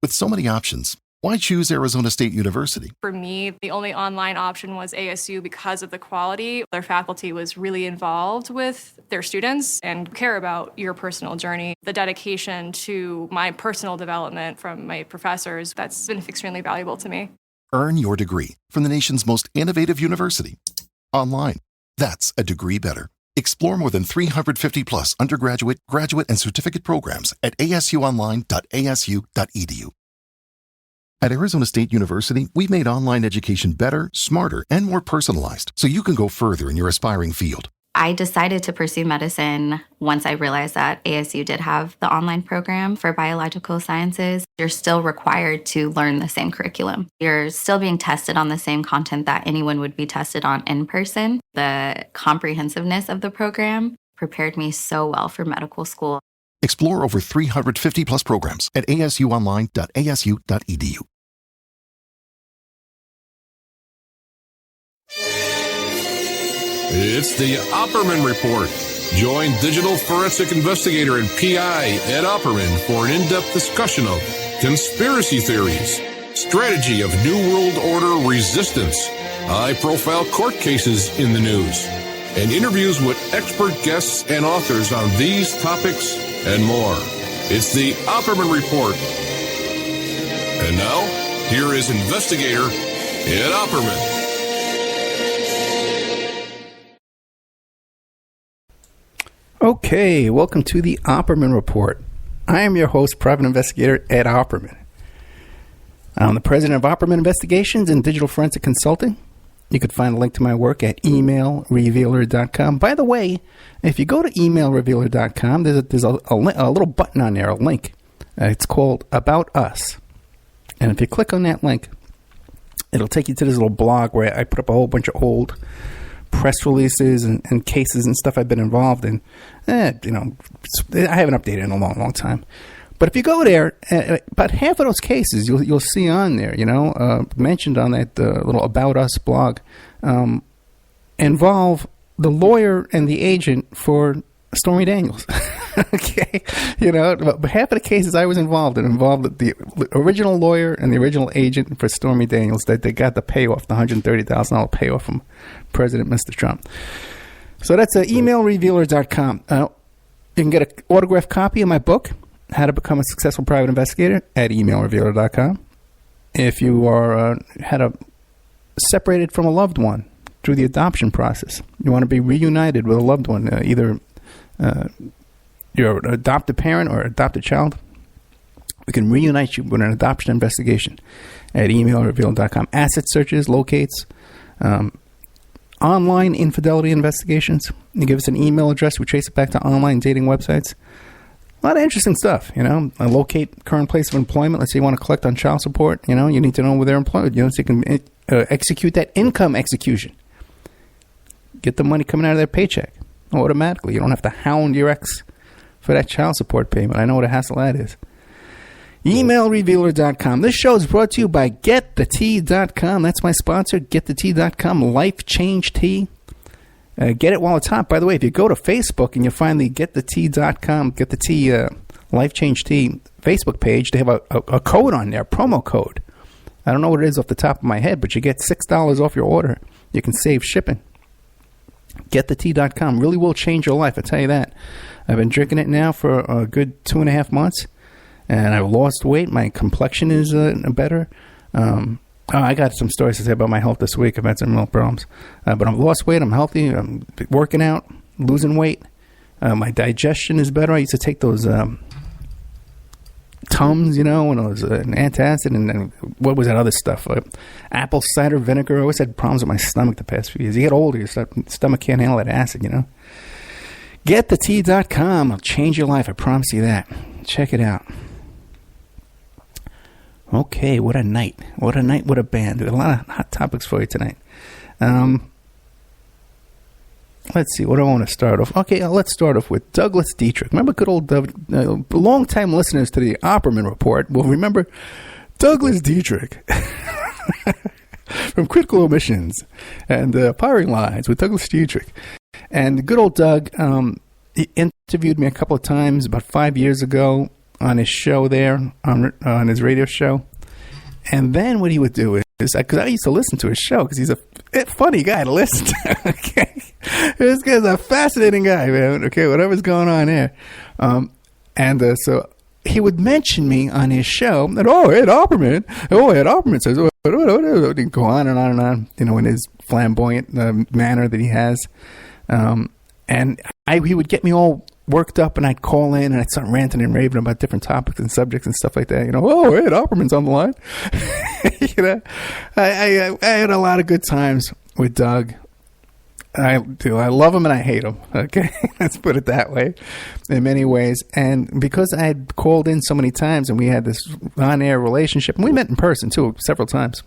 With so many options, why choose Arizona State University? For me, the only online option was ASU because of the quality. Their faculty was really involved with their students and care about your personal journey. The dedication to my personal development from my professors, that's been extremely valuable to me. Earn your degree from the nation's most innovative university. Online. That's a degree better. Explore more than 350 plus undergraduate, graduate, and certificate programs at asuonline.asu.edu. At Arizona State University, we've made online education better, smarter, and more personalized so you can go further in your aspiring field. I decided to pursue medicine once I realized that ASU did have the online program for biological sciences. You're still required to learn the same curriculum. You're still being tested on the same content that anyone would be tested on in person. The comprehensiveness of the program prepared me so well for medical school. Explore over 350 plus programs at asuonline.asu.edu. It's the Opperman Report. Join digital forensic investigator and PI Ed Opperman for an in-depth discussion of conspiracy theories, strategy of New World Order resistance, high-profile court cases in the news, and interviews with expert guests and authors on these topics and more. It's the Opperman Report. And now, here is investigator Ed Opperman. Okay, welcome to the Opperman Report. I am your host, Private Investigator Ed Opperman. I'm the president of Opperman Investigations and Digital Forensic Consulting. You can find a link to my work at emailrevealer.com. By the way, if you go to emailrevealer.com, there's a little button on there, a link. It's called About Us. And if you click on that link, it'll take you to this little blog where I put up a whole bunch of old press releases and cases and stuff I've been involved in. I haven't updated in a long, long time. But if you go there, about half of those cases you'll see on there, mentioned on that little About Us blog, involve the lawyer and the agent for Stormy Daniels. Okay, but half of the cases I was involved the original lawyer and the original agent for Stormy Daniels that they got the payoff, the $130,000 payoff from President Mr. Trump. So that's emailrevealer.com. You can get an autographed copy of my book, How to Become a Successful Private Investigator, at emailrevealer.com. If you are separated from a loved one through the adoption process, you want to be reunited with a loved one, either you're an adopted parent or adopted child, we can reunite you with an adoption investigation at emailreveal.com. Asset searches, locates, online infidelity investigations. You give us an email address, we trace it back to online dating websites. A lot of interesting stuff, locate current place of employment. Let's say you want to collect on child support, you need to know where they're employed, so you can execute that income execution. Get the money coming out of their paycheck automatically. You don't have to hound your ex for that child support payment. I know what a hassle that is. Emailrevealer.com. This show is brought to you by GetTheTea.com. That's my sponsor, GetTheTea.com, Life Change Tea. Get it while it's hot. By the way, if you go to Facebook and you find the GetTheTea.com, Get the Tea, Life Change Tea Facebook page, they have a code on there, promo code. I don't know what it is off the top of my head, but you get $6 off your order. You can save shipping. GetTheTea.com really will change your life, I tell you that. I've been drinking it now for a good 2.5 months, and I've lost weight. My complexion is better. I got some stories to say about my health this week. I've had some real problems. But I've lost weight. I'm healthy. I'm working out, losing weight. My digestion is better. I used to take those Tums, and those antacid, and what was that other stuff? Apple cider vinegar. I always had problems with my stomach the past few years. You get older, your stomach can't handle that acid, GetTheTea.com. I'll change your life. I promise you that. Check it out. Okay, what a night. What a night, what a band. There's a lot of hot topics for you tonight. Let's see, what do I want to start off? Okay, let's start off with Douglas Dietrich. Remember good old long-time listeners to the Opperman Report will remember Douglas Dietrich from Critical Omissions and Firing Lines with Douglas Dietrich. And good old Doug, he interviewed me a couple of times about 5 years ago. on his show there, on his radio show. And then what he would do is, because I used to listen to his show, because he's a funny guy to listen to. Okay, this guy's a fascinating guy, man. Okay, whatever's going on there. So he would mention me on his show, and Ed Opperman says, he'd go on and on and on, in his flamboyant manner that he has. And he would get me all worked up, and I'd call in and I'd start ranting and raving about different topics and subjects and stuff like that. Ed Opperman's on the line. I had a lot of good times with Doug. I love him and I hate him. Okay, let's put it that way. In many ways, and because I had called in so many times, and we had this on-air relationship, and we met in person too several times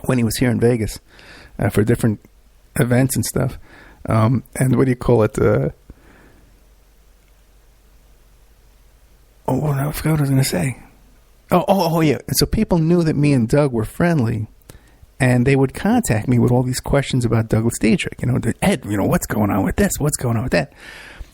when he was here in Vegas for different events and stuff. And what do you call it? I forgot what I was going to say. Oh, yeah. And so people knew that me and Doug were friendly, and they would contact me with all these questions about Douglas Dietrich. Ed, what's going on with this? What's going on with that?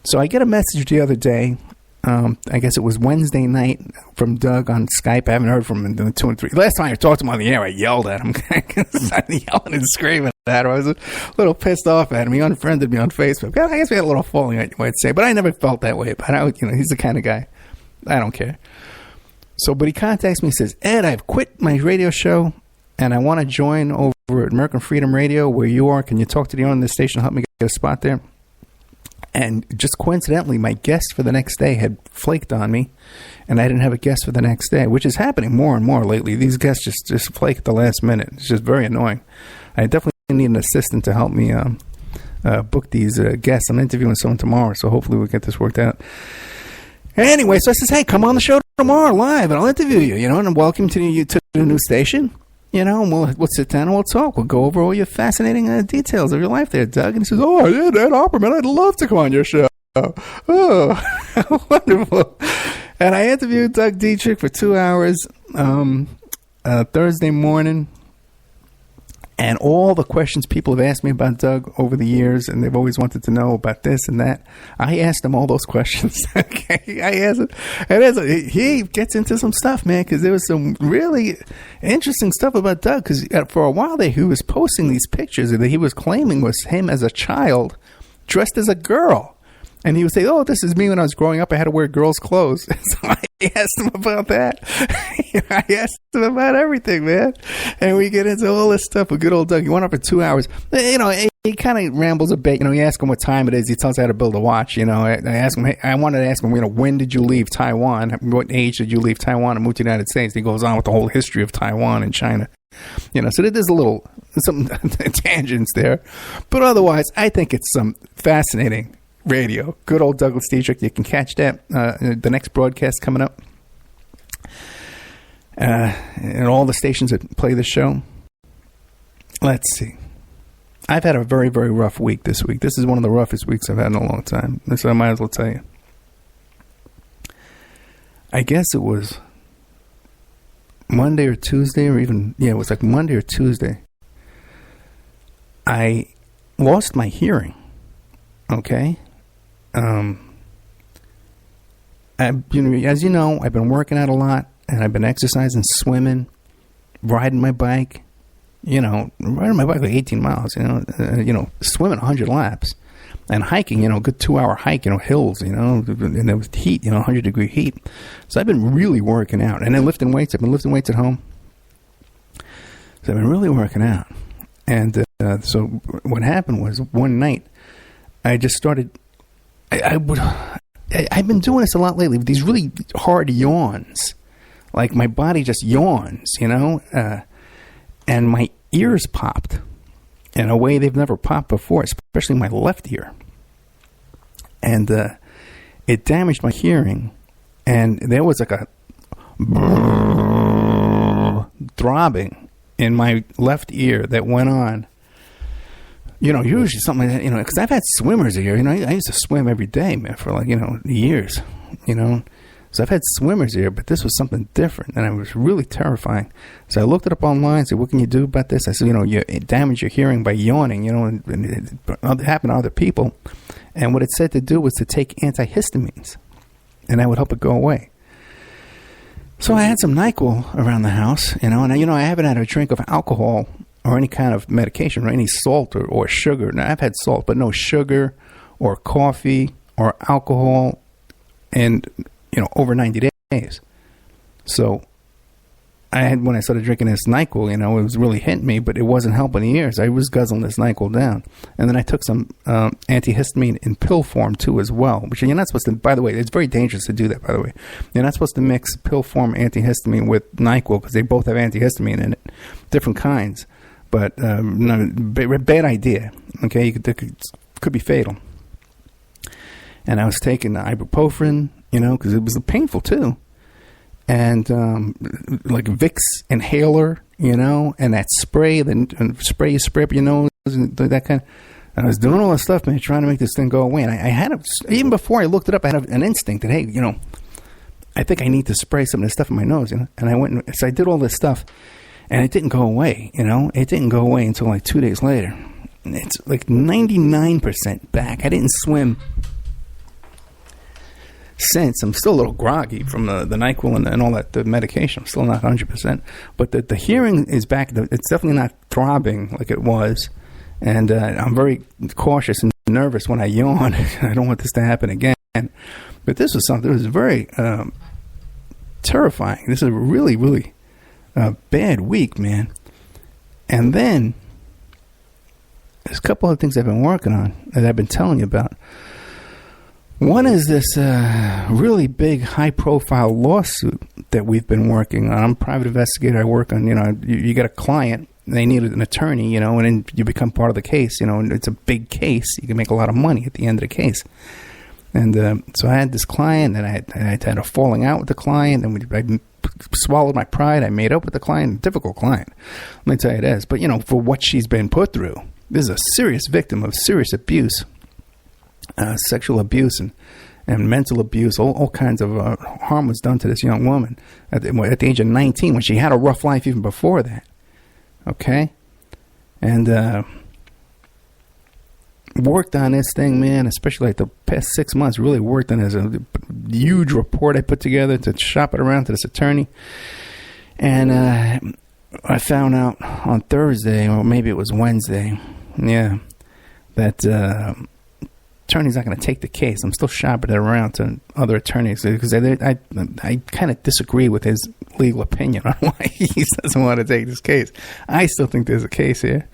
So I get a message the other day. I guess it was Wednesday night from Doug on Skype. I haven't heard from him in 2 and 3. Last time I talked to him on the air, I yelled at him. I yelling and screaming at him. I was a little pissed off at him. He unfriended me on Facebook. I guess we had a little falling out, you might say, but I never felt that way about it. He's the kind of guy. I don't care. So, but he contacts me and says, Ed, I've quit my radio show and I want to join over at American Freedom Radio where you are. Can you talk to the owner of the station, help me get a spot there? And just coincidentally, my guest for the next day had flaked on me, and I didn't have a guest for the next day, which is happening more and more lately. These guests just flake at the last minute. It's just very annoying. I definitely need an assistant to help me book these guests. I'm interviewing someone tomorrow, so hopefully we'll get this worked out. Anyway, so I says, hey, come on the show tomorrow live, and I'll interview you, and welcome to the new station. And we'll sit down and we'll talk. We'll go over all your fascinating details of your life there, Doug. And he says, oh, yeah, Ed Opperman, I'd love to come on your show. Oh, wonderful. And I interviewed Doug Dietrich for 2 hours Thursday morning. And all the questions people have asked me about Doug over the years, and they've always wanted to know about this and that, I asked him all those questions. Okay, I asked him, and he gets into some stuff, man, because there was some really interesting stuff about Doug. Because for a while there, he was posting these pictures that he was claiming was him as a child, dressed as a girl. And he would say, oh, this is me when I was growing up. I had to wear girls' clothes. So I asked him about that. I asked him about everything, man. And we get into all this stuff with good old Doug. He went on for 2 hours. He kind of rambles a bit. You ask him what time it is. He tells us how to build a watch. I asked him, I wanted to ask him, when did you leave Taiwan? What age did you leave Taiwan and move to the United States? He goes on with the whole history of Taiwan and China. So there's some tangents there. But otherwise, I think it's some fascinating radio. Good old Douglas Dietrich. You can catch that the next broadcast coming up, and all the stations that play the show. Let's see. I've had a very, very rough week this week. This is one of the roughest weeks I've had in a long time. So I might as well tell you. I guess it was Monday or Tuesday, it was like Monday or Tuesday. I lost my hearing. Okay. As you know, I've been working out a lot, and I've been exercising, swimming, riding my bike. Riding my bike like 18 miles. Swimming 100 laps, and hiking. A good 2-hour hike. Hills. And there was heat. 100-degree heat. So I've been really working out, and then lifting weights. I've been lifting weights at home. So I've been really working out, and so what happened was one night. I just started. I've been doing this a lot lately with these really hard yawns, like my body just yawns, and my ears popped in a way they've never popped before, especially my left ear, and it damaged my hearing, and there was like a throbbing in my left ear that went on. Usually something like that, because I've had swimmers here. I used to swim every day, man, for years, So I've had swimmers here, but this was something different, and it was really terrifying. So I looked it up online, said, what can you do about this? I said, you damage your hearing by yawning, and it happened to other people. And what it said to do was to take antihistamines, and that would help it go away. So I had some NyQuil around the house, and I haven't had a drink of alcohol or any kind of medication or any salt or sugar. Now, I've had salt, but no sugar or coffee or alcohol in, over 90 days. So when I started drinking this NyQuil, it was really hitting me, but it wasn't helping the ears. I was guzzling this NyQuil down. And then I took some antihistamine in pill form, too, as well, which you're not supposed to, by the way, it's very dangerous to do that, by the way. You're not supposed to mix pill form antihistamine with NyQuil because they both have antihistamine in it, different kinds. But bad idea, okay? It could be fatal. And I was taking ibuprofen, because it was painful, too. And like Vicks inhaler, and that spray, then spray you spray up your nose, and that kind of. I was doing all this stuff, man, trying to make this thing go away. And I had even before I looked it up, I had an instinct that, hey, I think I need to spray some of this stuff in my nose, And I went, so I did all this stuff, and it didn't go away, It didn't go away until like 2 days later. And it's like 99% back. I didn't swim since. I'm still a little groggy from the NyQuil and all that, the medication. I'm still not 100%. But the hearing is back. It's definitely not throbbing like it was. And I'm very cautious and nervous when I yawn. I don't want this to happen again. But this was something that was very terrifying. This is a really, really bad week, man. And then there's a couple of things I've been working on that I've been telling you about. One is this really big, high-profile lawsuit that we've been working on. I'm a private investigator. I work on, you get a client, they need an attorney, and then you become part of the case, and it's a big case. You can make a lot of money at the end of the case. And so I had this client, and I had a falling out with the client, and I swallowed my pride. I made up with the client. Difficult client, let me tell you this. But, for what she's been put through, this is a serious victim of serious abuse. Sexual abuse and mental abuse, all kinds of harm was done to this young woman at the age of 19 when she had a rough life even before that. Okay? And worked on this thing, man, especially like the past 6 months, really worked on it as a huge report I put together to shop it around to this attorney. And I found out on Thursday, or maybe it was Wednesday, that attorney's not going to take the case. I'm still shopping it around to other attorneys because I kind of disagree with his legal opinion on why he doesn't want to take this case. I still think there's a case here,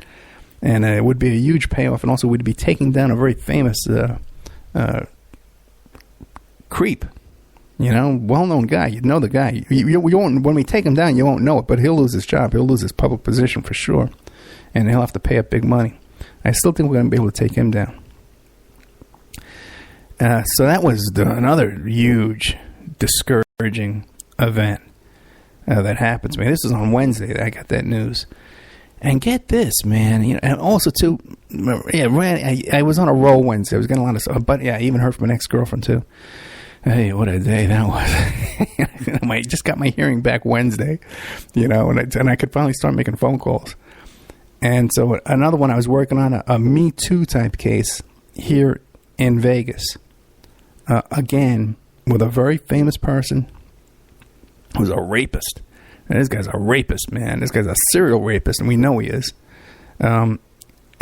and it would be a huge payoff, and also we'd be taking down a very famous creep, well-known guy. You'd know the guy. You won't, when we take him down, you won't know it, but he'll lose his job. He'll lose his public position for sure, and he'll have to pay up big money. I still think we're going to be able to take him down. So that was another huge, discouraging event that happened to me. This was on Wednesday that I got that news. And get this, man. And also, too, I was on a roll Wednesday. I was getting a lot of stuff. But, I even heard from an ex-girlfriend, too. Hey, what a day that was. I just got my hearing back Wednesday, and I could finally start making phone calls. And so another one I was working on, a Me Too type case here in Vegas. Again, with a very famous person who's a rapist. And this guy's a rapist, man. This guy's a serial rapist, and we know he is. I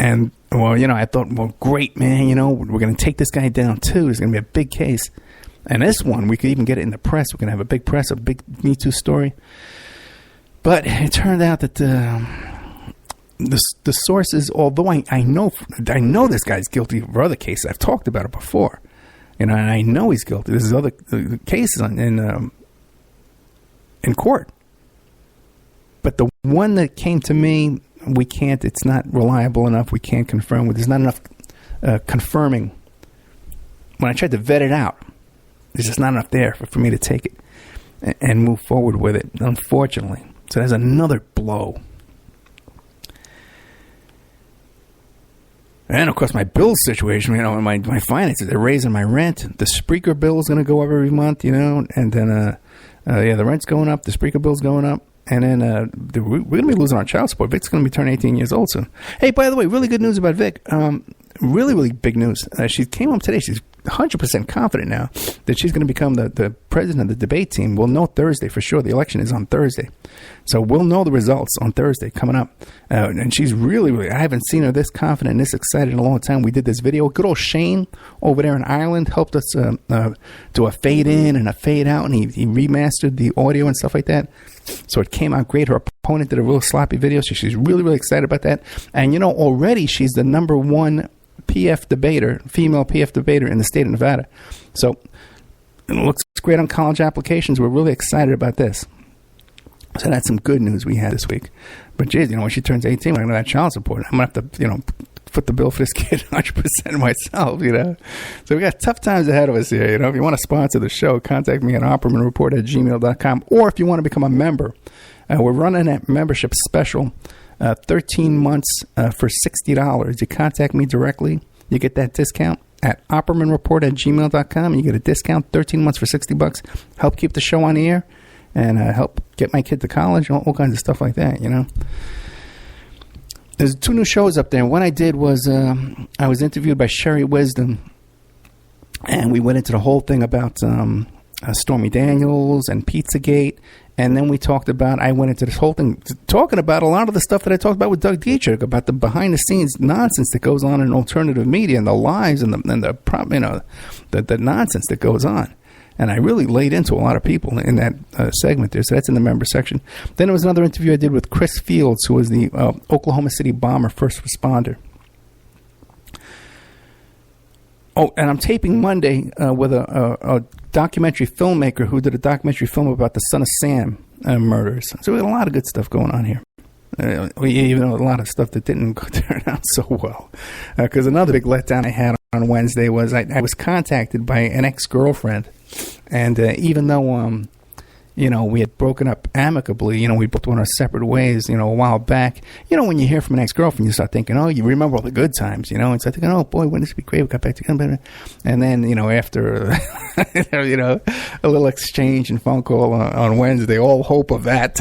thought, well, great, man. We're going to take this guy down, too. It's going to be a big case. And this one, we could even get it in the press. We're going to have a big press, a big Me Too story. But it turned out that the sources, although I know this guy's guilty of other cases. I've talked about it before. And I know he's guilty. This is other cases in court. But the one that came to me, it's not reliable enough. We can't confirm. There's not enough confirming. When I tried to vet it out, there's just not enough there for me to take it and move forward with it, unfortunately. So there's another blow. And, of course, my bill situation, my finances, they're raising my rent. The Spreaker bill is going to go up every month, and then, the rent's going up, the Spreaker bill's going up, and then we're going to be losing our child support. Vic's going to be turning 18 years old soon. Hey, by the way, really good news about Vic. Really, really big news. She came home today. She's 100% confident now that she's going to become the president of the debate team. We'll know Thursday for sure. The election is on Thursday. So we'll know the results on Thursday coming up. And she's really, I haven't seen her this confident and this excited in a long time. We did this video. Good old Shane over there in Ireland helped us do a fade in and a fade out, and he remastered the audio and stuff like that. So it came out great. Her opponent did a real sloppy video, so she's really, really excited about that. And, already she's the number one PF debater, female PF debater in the state of Nevada. So it looks great on college applications. We're really excited about this. So that's some good news we had this week. But geez, when she turns 18, we're going to have child support. I'm going to have to, foot the bill for this kid 100% myself, So we got tough times ahead of us here. If you want to sponsor the show, contact me at oppermanreport@gmail.com. Or if you want to become a member, we're running a membership special, 13 months for $60. You contact me directly, you get that discount at oppermanreport@gmail.com, and you get a discount, 13 months for $60. Help keep the show on the air and help get my kid to college, all kinds of stuff like that, There's 2 new shows up there. One I did was I was interviewed by Sherry Wisdom, and we went into the whole thing about Stormy Daniels and Pizzagate. And then I went into this whole thing talking about a lot of the stuff that I talked about with Doug Dietrich, about the behind-the-scenes nonsense that goes on in alternative media and the lies and the nonsense that goes on. And I really laid into a lot of people in that segment there. So that's in the member section. Then there was another interview I did with Chris Fields, who was the Oklahoma City bomber first responder. Oh, and I'm taping Monday with a documentary filmmaker who did a documentary film about the Son of Sam murders. So we got a lot of good stuff going on here. Even a lot of stuff that didn't turn out so well. Because another big letdown I had on Wednesday was I was contacted by an ex-girlfriend. And even though, we had broken up amicably, we both went our separate ways, a while back. When you hear from an ex-girlfriend, you start thinking, you remember all the good times, and start thinking, oh, boy, wouldn't this be great? We got back together. And then, after, a little exchange and phone call on Wednesday, all hope of that,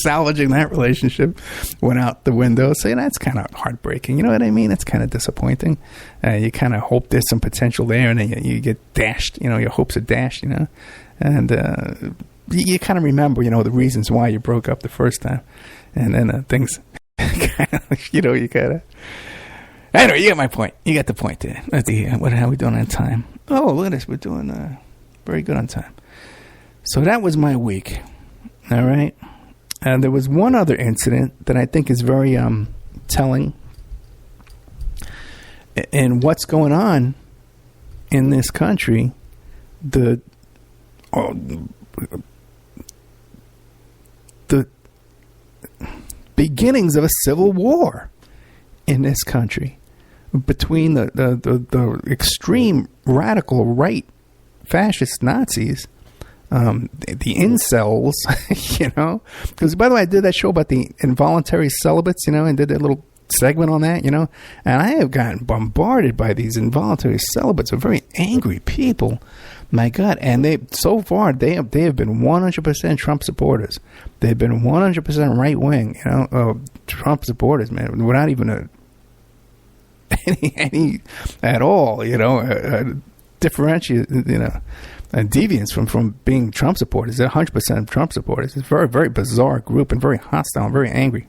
salvaging that relationship went out the window. So, that's kind of heartbreaking. You know what I mean? It's kind of disappointing. You kind of hope there's some potential there, and then you get dashed. Your hopes are dashed, And you kind of remember, the reasons why you broke up the first time. And then things kind of, you kind of... Anyway, you get my point. You got the point there. Let's see, how are we doing on time? Oh, look at this. We're doing very good on time. So that was my week. All right? And there was one other incident that I think is very telling in what's going on in this country. The beginnings of a civil war in this country between the extreme radical right fascist Nazis, the incels, because by the way, I did that show about the involuntary celibates, and did that little segment on that, and I have gotten bombarded by these involuntary celibates of very angry people. My God, and so far they have been 100% Trump supporters. They've been 100% right wing, Trump supporters, man, without even any at all, differentiate, deviance from being Trump supporters. They're 100% Trump supporters. It's a very, very bizarre group and very hostile and very angry.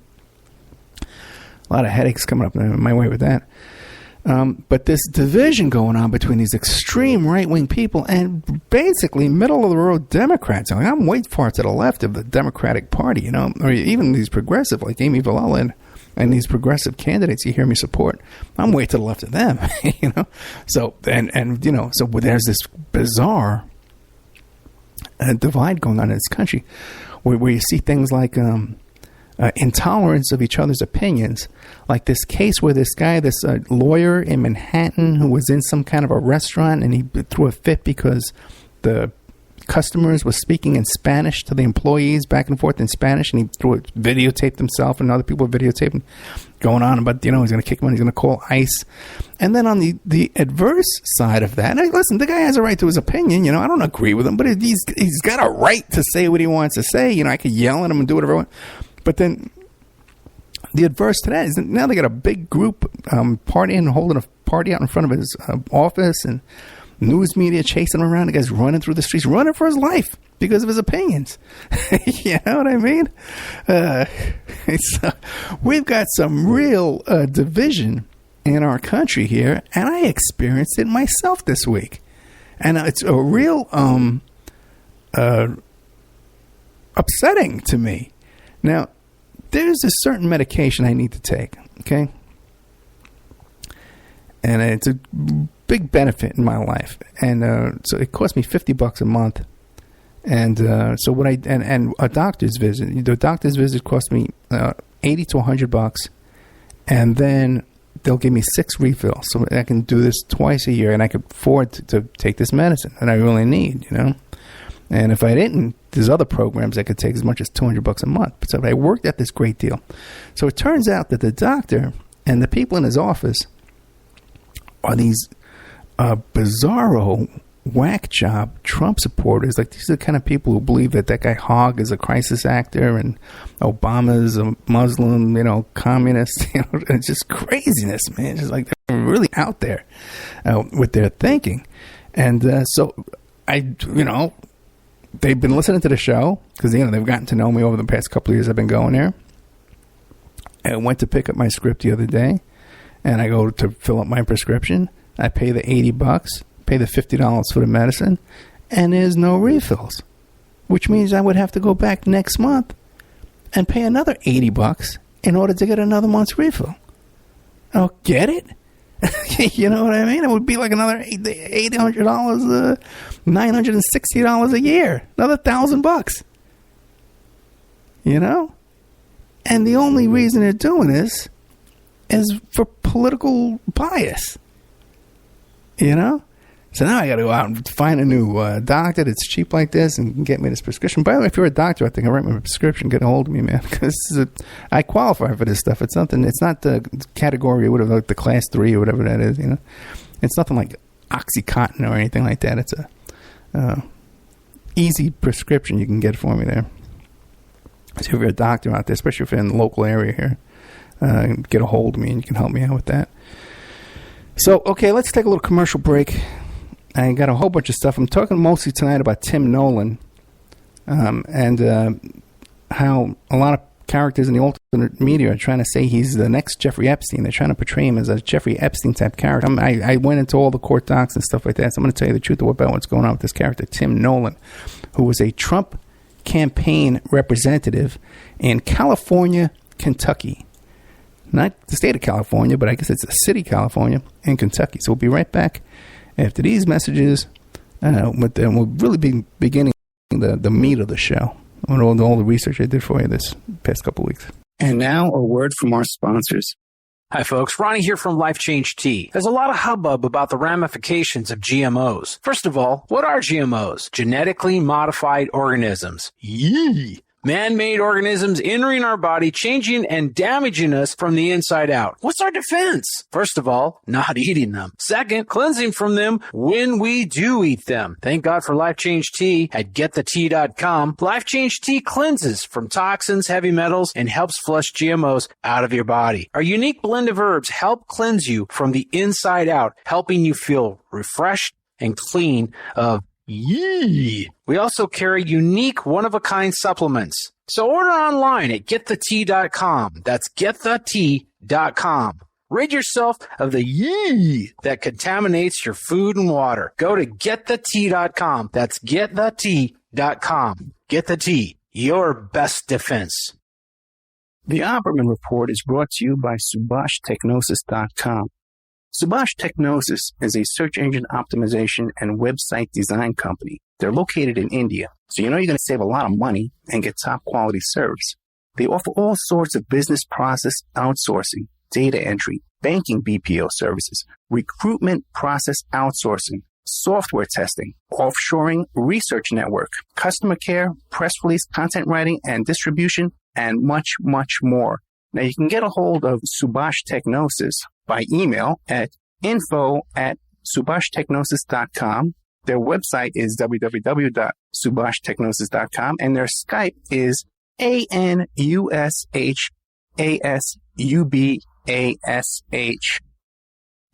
A lot of headaches coming up my way with that. But this division going on between these extreme right-wing people and basically middle-of-the-road Democrats. I'm way far to the left of the Democratic Party, or even these progressive, like Amy Villela and these progressive candidates you hear me support. I'm way to the left of them, So, so there's this bizarre divide going on in this country where you see things like... intolerance of each other's opinions, like this case where this lawyer in Manhattan who was in some kind of a restaurant and he threw a fit because the customers were speaking in Spanish to the employees back and forth in Spanish, and he videotaped himself and other people videotaping going on about, he's going to kick him out, he's going to call ICE. And then on the adverse side of that, listen, the guy has a right to his opinion, I don't agree with him, but he's got a right to say what he wants to say. I could yell at him and do whatever I want. But then the adverse to that is that now they got a big group partying and holding a party out in front of his office, and news media chasing him around. The guy's running through the streets, running for his life because of his opinions. You know what I mean? We've got some real division in our country here, and I experienced it myself this week. And it's a real upsetting to me. Now, there's a certain medication I need to take, okay? And it's a big benefit in my life. And so it cost me $50 a month. And so what and a doctor's visit. The doctor's visit cost me $80 to $100, and then they'll give me 6 refills, so I can do this twice a year, and I could afford to take this medicine that I really need, you know. And if I didn't, there's other programs I could take as much as $200 a month. So I worked at this great deal. So it turns out that the doctor and the people in his office are these bizarro, whack job Trump supporters. Like, these are the kind of people who believe that guy Hogg is a crisis actor and Obama's a Muslim, you know, communist. You know, it's just craziness, man. It's just like they're really out there with their thinking. And so they've been listening to the show because, you know, they've gotten to know me over the past couple of years I've been going there. I went to pick up my script the other day, and I go to fill up my prescription. I pay the $80, pay the $50 for the medicine, and there's no refills, which means I would have to go back next month and pay another $80 in order to get another month's refill. Oh, get it? You know what I mean? It would be like another $800, $960 a year, another $1,000. You know? And the only reason they're doing this is for political bias. You know? So now I got to go out and find a new doctor that's cheap like this and get me this prescription. By the way, if you're a doctor, I think I write my prescription. Get a hold of me, man, because I qualify for this stuff. It's not the category or whatever, like the class 3 or whatever that is. You know, it's nothing like OxyContin or anything like that. It's a easy prescription you can get for me there. So if you're a doctor out there, especially if you're in the local area here, get a hold of me and you can help me out with that. So, okay, let's take a little commercial break. I got a whole bunch of stuff. I'm talking mostly tonight about Tim Nolan and how a lot of characters in the alternate media are trying to say he's the next Jeffrey Epstein. They're trying to portray him as a Jeffrey Epstein type character. I went into all the court docs and stuff like that, so I'm going to tell you the truth about what's going on with this character, Tim Nolan, who was a Trump campaign representative in California, Kentucky. Not the state of California, but I guess it's the city of California in Kentucky. So we'll be right back after these messages. We'll really be beginning the meat of the show on all the research I did for you this past couple of weeks. And now a word from our sponsors. Hi, folks. Ronnie here from Life Change Tea. There's a lot of hubbub about the ramifications of GMOs. First of all, what are GMOs? Genetically modified organisms. Yee! Man-made organisms entering our body, changing and damaging us from the inside out. What's our defense? First of all, not eating them. Second, cleansing from them when we do eat them. Thank God for Life Change Tea at getthetea.com. Life Change Tea cleanses from toxins, heavy metals, and helps flush GMOs out of your body. Our unique blend of herbs help cleanse you from the inside out, helping you feel refreshed and clean of yee. We also carry unique one-of-a-kind supplements. So order online at getthetea.com. That's getthetea.com. Rid yourself of the yee that contaminates your food and water. Go to getthetea.com. That's getthetea.com. Get the tea, your best defense. The Opperman Report is brought to you by SubhashTechnosis.com. Subhash Technosis is a search engine optimization and website design company. They're located in India, so you know you're going to save a lot of money and get top quality service. They offer all sorts of business process outsourcing, data entry, banking BPO services, recruitment process outsourcing, software testing, offshoring, research network, customer care, press release, content writing and distribution, and much, much more. Now, you can get a hold of Subhash Technosis by email at info@subhashtechnosis.com. Their website is www.subhashtechnosis.com, and their Skype is ANUSHASUBASH.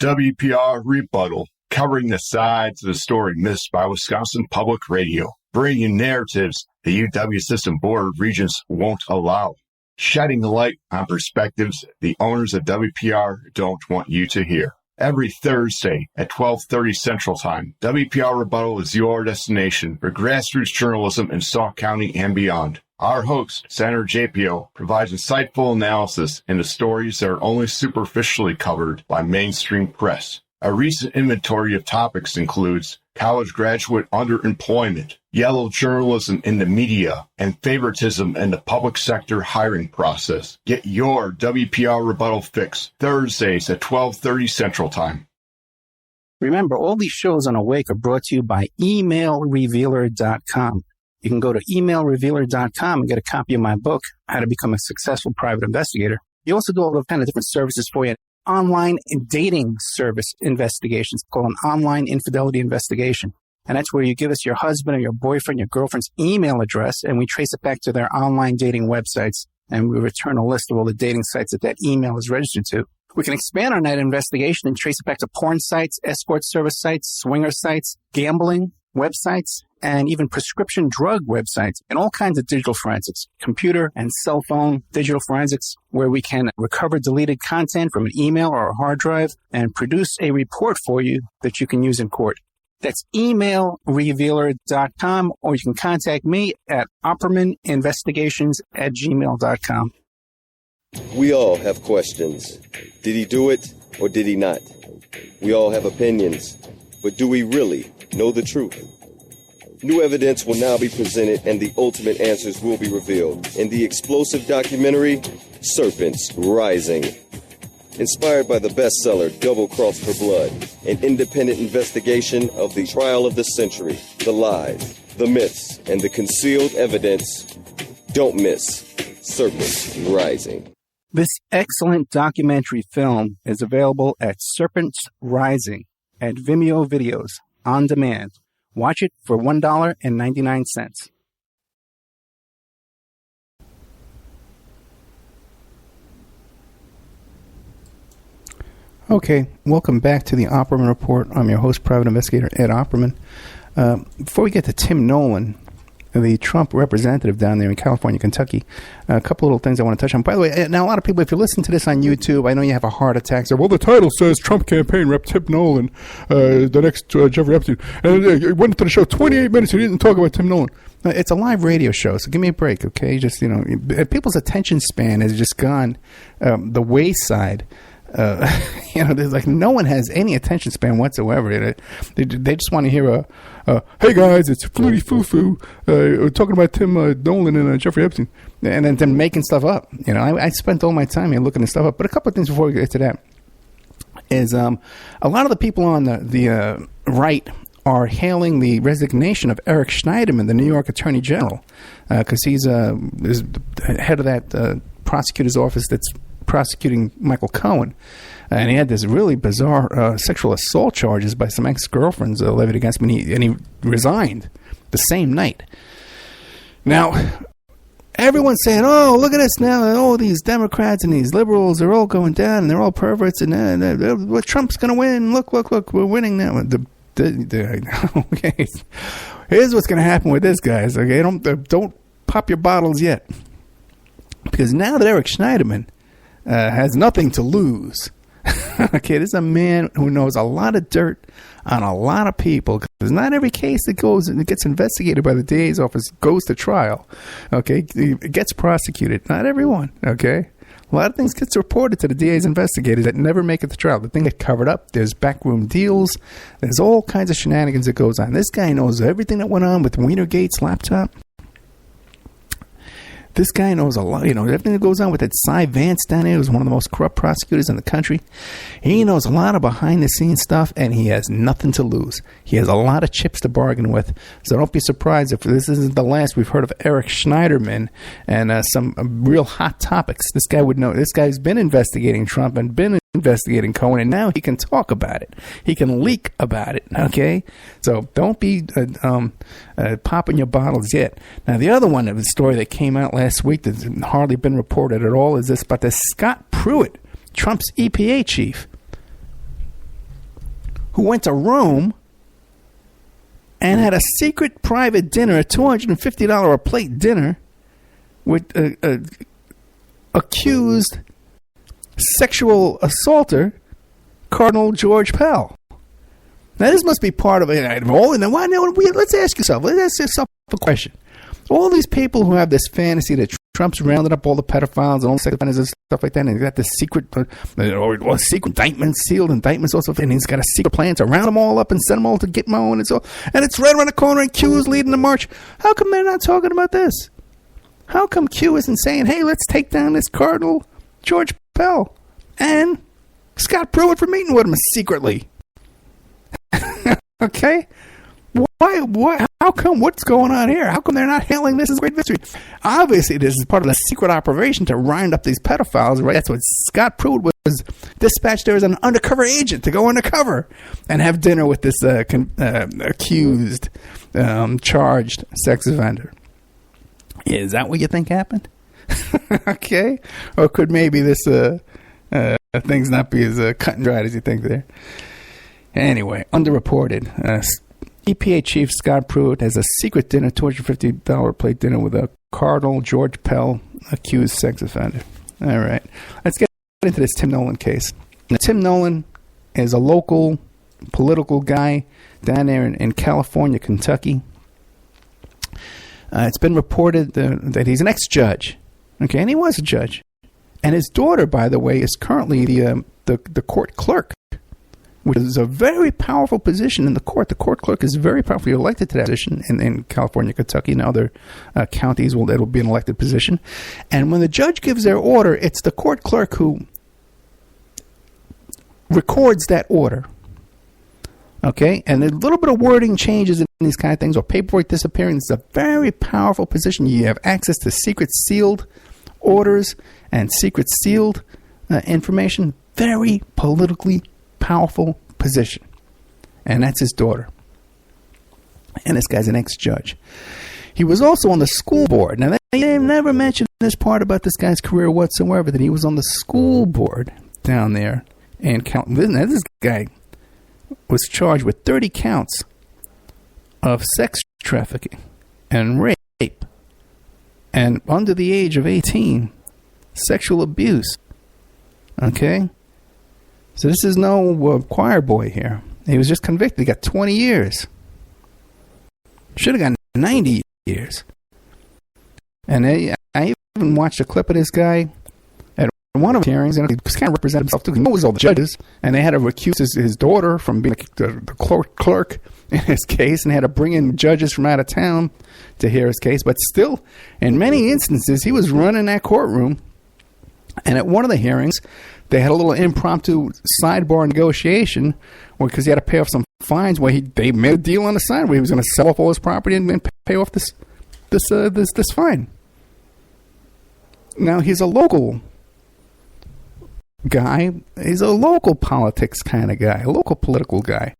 WPR Rebuttal, covering the sides of the story missed by Wisconsin Public Radio, bringing you narratives the UW System Board of Regents won't allow, shedding light on perspectives the owners of WPR don't want you to hear. Every Thursday at 12:30 Central Time, WPR Rebuttal is your destination for grassroots journalism in Sauk County and beyond. Our host, Senator JPO, provides insightful analysis into stories that are only superficially covered by mainstream press. A recent inventory of topics includes college graduate underemployment, yellow journalism in the media, and favoritism in the public sector hiring process. Get your WPR Rebuttal fix Thursdays at 12:30 Central Time. Remember, all these shows on Awake are brought to you by emailrevealer.com. You can go to emailrevealer.com and get a copy of my book, How to Become a Successful Private Investigator. You also do all the kind of different services for you. Online dating service investigations called an online infidelity investigation. And that's where you give us your husband or your boyfriend, your girlfriend's email address, and we trace it back to their online dating websites, and we return a list of all the dating sites that email is registered to. We can expand on that investigation and trace it back to porn sites, escort service sites, swinger sites, gambling websites, and even prescription drug websites, and all kinds of digital forensics, computer and cell phone digital forensics, where we can recover deleted content from an email or a hard drive and produce a report for you that you can use in court. That's emailrevealer.com, or you can contact me at oppermaninvestigations@gmail.com. We all have questions. Did he do it or did he not? We all have opinions, but do we really know the truth? New evidence will now be presented and the ultimate answers will be revealed in the explosive documentary, Serpents Rising. Inspired by the bestseller Double Cross for Blood, an independent investigation of the trial of the century, the lies, the myths, and the concealed evidence. Don't miss Serpents Rising. This excellent documentary film is available at Serpents Rising at Vimeo Videos on demand. Watch it for $1.99. Okay, welcome back to the Opperman Report. I'm your host, Private Investigator Ed Opperman. Before we get to Tim Nolan, the Trump representative down there in California, Kentucky, a couple little things I want to touch on. By the way, now a lot of people, if you listen to this on YouTube, I know you have a heart attack. So, well, the title says Trump campaign rep Tim Nolan, the next Jeffrey Epstein. And it went into the show 28 minutes. He didn't talk about Tim Nolan. It's a live radio show, so give me a break, okay? Just, people's attention span has just gone the wayside. There's like no one has any attention span whatsoever. They just want to hear hey guys, it's Flutie Foo we're talking about Tim Nolan and Jeffrey Epstein, and then making stuff up. I spent all my time here looking this stuff up. But a couple of things before we get to that is a lot of the people on the right are hailing the resignation of Eric Schneiderman, the New York Attorney General, because he's the head of that prosecutor's office that's prosecuting Michael Cohen, and he had this really bizarre sexual assault charges by some ex-girlfriends levied against him, and he resigned the same night. Now, everyone's saying, "Oh, look at us now! Oh, these Democrats and these liberals are all going down, and they're all perverts, and Trump's going to win. Look, we're winning now." Okay, here's what's going to happen with this, guys. Okay, don't pop your bottles yet, because now that Eric Schneiderman has nothing to lose. Okay, this is a man who knows a lot of dirt on a lot of people. Because not every case that gets investigated by the DA's office goes to trial. Okay, it gets prosecuted. Not everyone. Okay, a lot of things gets reported to the DA's investigators that never make it to trial. The thing get covered up. There's backroom deals. There's all kinds of shenanigans that goes on. This guy knows everything that went on with Wienergate's laptop. This guy knows a lot, everything that goes on with that Cy Vance down there, who's one of the most corrupt prosecutors in the country. He knows a lot of behind-the-scenes stuff, and he has nothing to lose. He has a lot of chips to bargain with, so don't be surprised if this isn't the last we've heard of Eric Schneiderman and some real hot topics. This guy would know. This guy's been investigating Trump and been investigating Cohen, and now he can talk about it. He can leak about it, okay? So don't be popping your bottles yet. Now, the other one of the story that came out last week that's hardly been reported at all is this about this Scott Pruitt, Trump's EPA chief. who went to Rome and had a secret private dinner, a $250 a plate dinner, with accused sexual assaulter Cardinal George Pell. Now, this must be part of it. Let's ask yourself a question. All these people who have this fantasy that Trump's rounded up all the pedophiles and all the sex offenders and stuff like that, and he's got this secret, secret indictments, sealed indictments, also, and he's got a secret plan to round them all up and send them all to Gitmo, and it's right around the corner, and Q is leading the march. How come they're not talking about this? How come Q isn't saying, hey, let's take down this Cardinal George Pell and Scott Pruitt for meeting with him secretly? Okay? Why? How come? What's going on here? How come they're not hailing this as a great victory? Obviously, this is part of the secret operation to round up these pedophiles, right? That's what Scott Pruitt was dispatched there as an undercover agent to go undercover and have dinner with this accused, charged sex offender. Is that what you think happened? Okay? Or could maybe this things not be as cut and dried as you think there? Anyway, underreported. EPA Chief Scott Pruitt has a secret dinner, $250 plate dinner with a Cardinal George Pell accused sex offender. All right. Let's get into this Tim Nolan case. Now, Tim Nolan is a local political guy down there in California, Kentucky. It's been reported that he's an ex-judge. Okay, and he was a judge. And his daughter, by the way, is currently the court clerk, which is a very powerful position in the court. The court clerk is very powerful. You're elected to that position in California, Kentucky, and other counties. It'll be an elected position. And when the judge gives their order, it's the court clerk who records that order. Okay? And a little bit of wording changes in these kind of things, or paperwork disappearing. It's a very powerful position. You have access to secret sealed orders and secret sealed information. Very politically powerful position. And that's his daughter. And this guy's an ex-judge. He was also on the school board. Now, they never mentioned this part about this guy's career whatsoever, that he was on the school board down there in California. This guy was charged with 30 counts of sex trafficking and rape and under the age of 18, sexual abuse. Okay? So this is no choir boy here. He was just convicted. He got 20 years. Should have gotten 90 years. And I even watched a clip of this guy at one of the hearings, and he was kind of represented himself too. He knows all the judges, and they had to recuse his daughter from being the clerk in his case, and they had to bring in judges from out of town to hear his case. But still, in many instances, he was running that courtroom, and at one of the hearings, they had a little impromptu sidebar negotiation because he had to pay off some fines. Where they made a deal on the side where he was going to sell off all his property and pay off this fine. Now he's a local guy. He's a local politics kind of guy, a local political guy.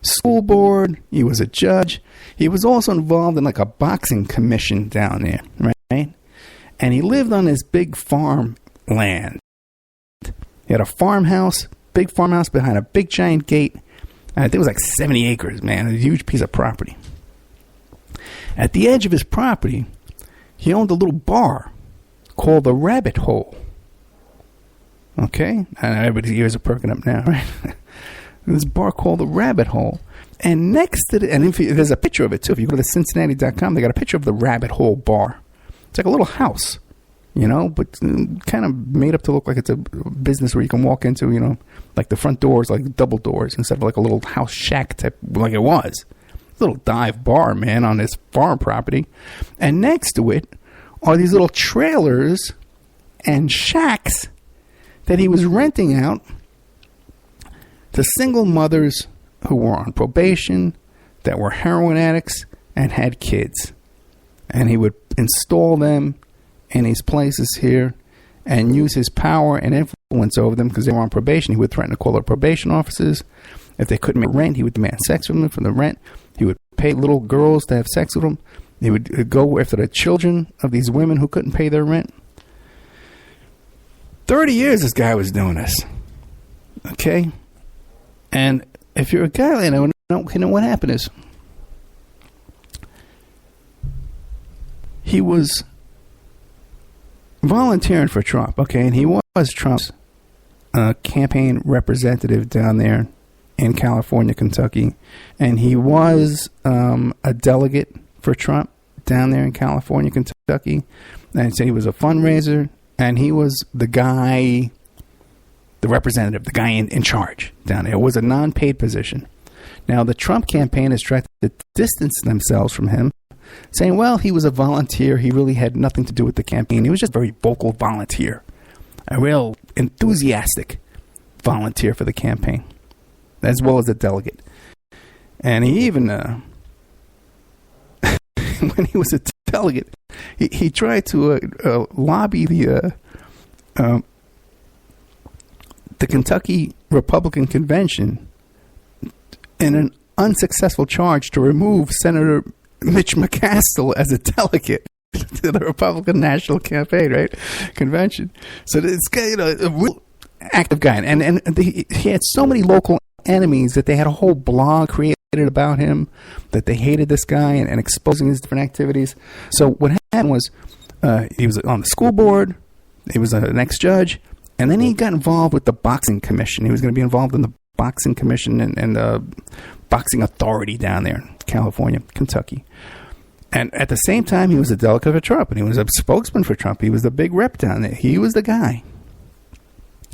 School board. He was a judge. He was also involved in like a boxing commission down there, right? And he lived on this big farm land. He had a farmhouse, big farmhouse behind a big giant gate. I think it was like 70 acres, man. A huge piece of property. At the edge of his property, he owned a little bar called the Rabbit Hole. Okay? And everybody's ears are perking up now, right? This bar called the Rabbit Hole. And next to it, and there's a picture of it too. If you go to Cincinnati.com, they got a picture of the Rabbit Hole bar. It's like a little house. You know, but kind of made up to look like it's a business where you can walk into, you know, like the front doors, like double doors, instead of like a little house shack type, like it was. Little dive bar, man, on this farm property. And next to it are these little trailers and shacks that he was renting out to single mothers who were on probation, that were heroin addicts, and had kids. And he would install them in these places here and use his power and influence over them because they were on probation. He would threaten to call their probation officers. If they couldn't make rent, he would demand sex from them for the rent. He would pay little girls to have sex with them. He would go after the children of these women who couldn't pay their rent. 30 years this guy was doing this. Okay? And if you're a guy, what happened is he was volunteering for Trump, okay, and he was Trump's campaign representative down there in California, Kentucky, and he was a delegate for Trump down there in California, Kentucky, and so he was a fundraiser, and he was the guy, the representative, the guy in charge down there. It was a non-paid position. Now, the Trump campaign has tried to distance themselves from him, saying, well, he was a volunteer. He really had nothing to do with the campaign. He was just a very vocal volunteer, a real enthusiastic volunteer for the campaign, as well as a delegate. And he even, when he was a delegate, he tried to lobby the Kentucky Republican Convention in an unsuccessful charge to remove Senator Mitch McCaskill as a delegate to the Republican National Campaign, right? Convention. So this guy, a real active guy. And he had so many local enemies that they had a whole blog created about him, that they hated this guy and exposing his different activities. So what happened was he was on the school board, he was an ex-judge, and then he got involved with the boxing commission. He was going to be involved in the boxing commission and the boxing authority down there in California, Kentucky. And at the same time, he was a delegate for Trump, and he was a spokesman for Trump. He was the big rep down there. He was the guy.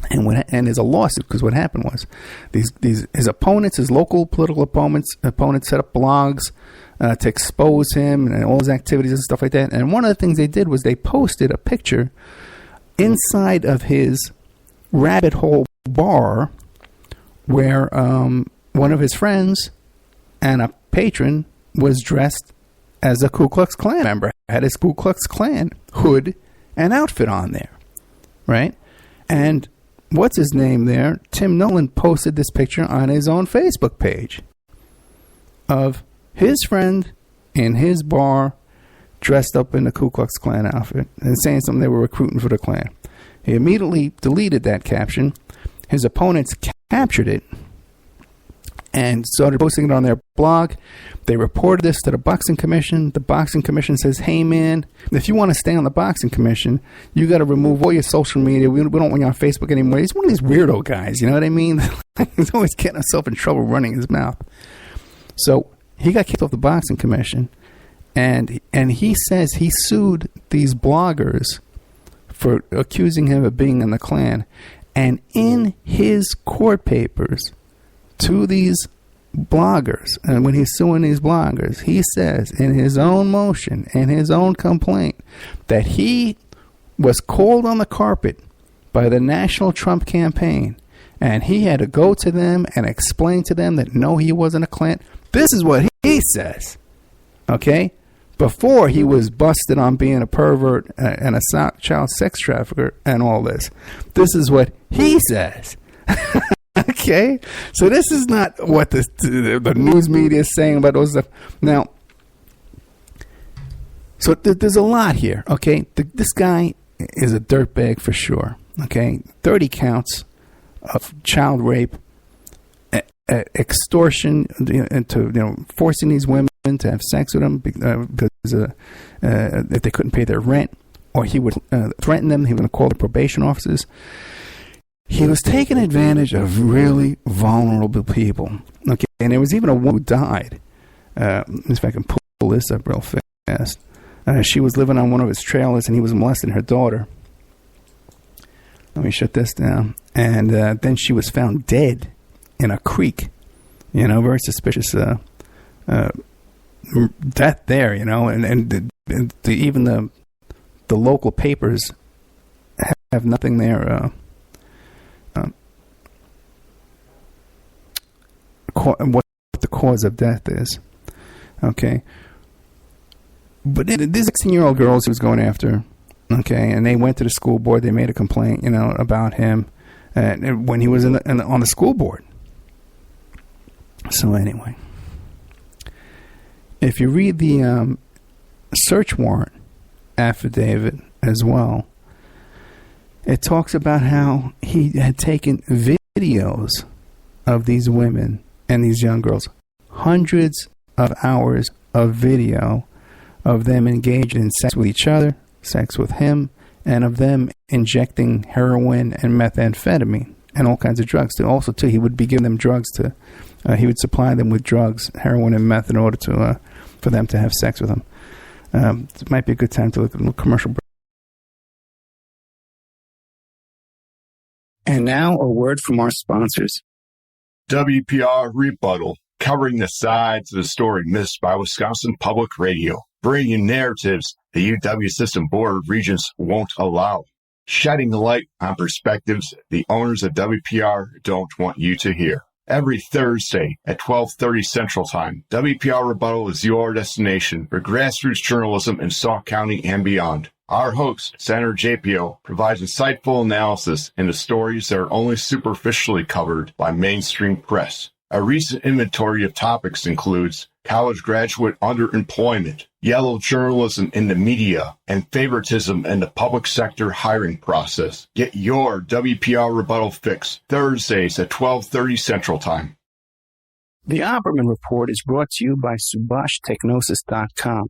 And there's a lawsuit because what happened was his opponents, his local political opponents set up blogs to expose him and all his activities and stuff like that. And one of the things they did was they posted a picture inside of his rabbit hole bar where one of his friends and a patron was dressed as a Ku Klux Klan member, had his Ku Klux Klan hood and outfit on there, right? And what's his name there? Tim Nolan posted this picture on his own Facebook page of his friend in his bar dressed up in the Ku Klux Klan outfit and saying something they were recruiting for the Klan. He immediately deleted that caption. His opponents captured it and started posting it on their blog. They reported this to the Boxing Commission. The Boxing Commission says, hey, man, if you want to stay on the Boxing Commission, you got to remove all your social media. We don't want you on Facebook anymore. He's one of these weirdo guys, you know what I mean? He's always getting himself in trouble running his mouth. So he got kicked off the Boxing Commission, and he says he sued these bloggers for accusing him of being in the Klan. And in his court papers to these bloggers, and when he's suing these bloggers, he says in his own motion, in his own complaint, that he was called on the carpet by the National Trump Campaign, and he had to go to them and explain to them that no, he wasn't a Klan. This is what he says, okay? Before he was busted on being a pervert and a child sex trafficker and all this. This is what he says. Okay? So this is not what the news media is saying about those stuff. Now, so there's a lot here, okay? This guy is a dirtbag for sure, okay? 30 counts of child rape, extortion, into forcing these women to have sex with him because if they couldn't pay their rent, or he would threaten them. He was going to call the probation officers. He was taking advantage of really vulnerable people. Okay, and there was even a woman who died. If I can pull this up real fast. She was living on one of his trailers, and he was molesting her daughter. Let me shut this down. And then she was found dead in a creek. Very suspicious death there, and even the local papers have nothing there. What the cause of death is, okay? But these 16-year-old girls he was going after, okay, and they went to the school board. They made a complaint, about him, when he was on the school board. So anyway. If you read the search warrant affidavit as well, it talks about how he had taken videos of these women and these young girls. Hundreds of hours of video of them engaged in sex with each other, sex with him, and of them injecting heroin and methamphetamine and all kinds of drugs. Also, too, he would be giving them drugs to, he would supply them with drugs, heroin and meth, in order to for them to have sex with him. It might be a good time to look at a little commercial break. And now, a word from our sponsors. WPR Rebuttal, covering the sides of the story missed by Wisconsin Public Radio, bringing you narratives the UW System Board of Regents won't allow, shedding light on perspectives the owners of WPR don't want you to hear. Every Thursday at 12:30 Central Time, WPR Rebuttal is your destination for grassroots journalism in Sauk County and beyond. Our host, Senator JPO, provides insightful analysis into stories that are only superficially covered by mainstream press. A recent inventory of topics includes college graduate underemployment, yellow journalism in the media, and favoritism in the public sector hiring process. Get your WPR Rebuttal fix Thursdays at 12:30 Central Time. The Opperman Report is brought to you by SubhashTechnosis.com.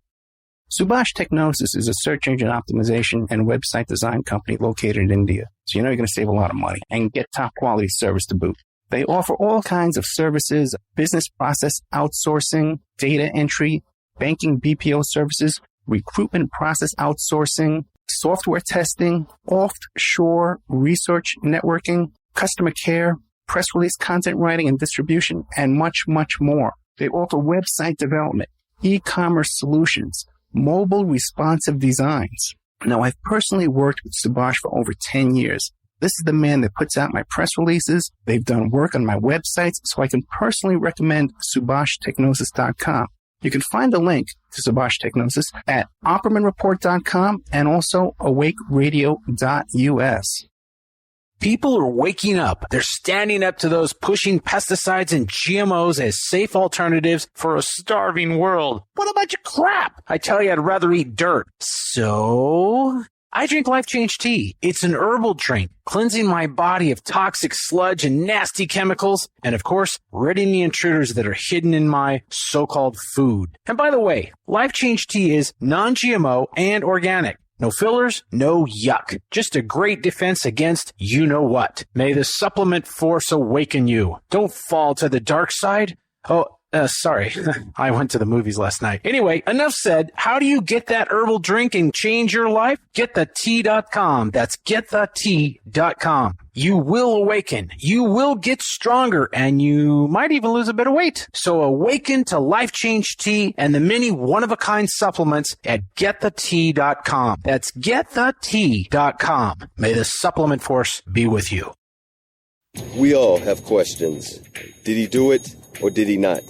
Subhash Technosis is a search engine optimization and website design company located in India. So you know you're going to save a lot of money and get top quality service to boot. They offer all kinds of services, business process outsourcing, data entry, banking BPO services, recruitment process outsourcing, software testing, offshore research networking, customer care, press release content writing and distribution, and much, much more. They offer website development, e-commerce solutions, mobile responsive designs. Now, I've personally worked with Subhash for over 10 years. This is the man that puts out my press releases. They've done work on my websites, so I can personally recommend SubhashTechnosis.com. You can find a link to Subhash Technosis at OppermanReport.com and also AwakeRadio.us. People are waking up. They're standing up to those pushing pesticides and GMOs as safe alternatives for a starving world. What a bunch of crap! I tell you, I'd rather eat dirt. So I drink Life Change Tea. It's an herbal drink, cleansing my body of toxic sludge and nasty chemicals, and of course, ridding the intruders that are hidden in my so-called food. And by the way, Life Change Tea is non-GMO and organic. No fillers, no yuck. Just a great defense against you-know-what. May the supplement force awaken you. Don't fall to the dark side. Sorry. I went to the movies last night. Anyway, enough said. How do you get that herbal drink and change your life? GetTheTea.com. That's GetTheTea.com. You will awaken. You will get stronger, and you might even lose a bit of weight. So awaken to Life Change Tea and the many one-of-a-kind supplements at GetTheTea.com. That's GetTheTea.com. May the supplement force be with you. We all have questions. Did he do it or did he not?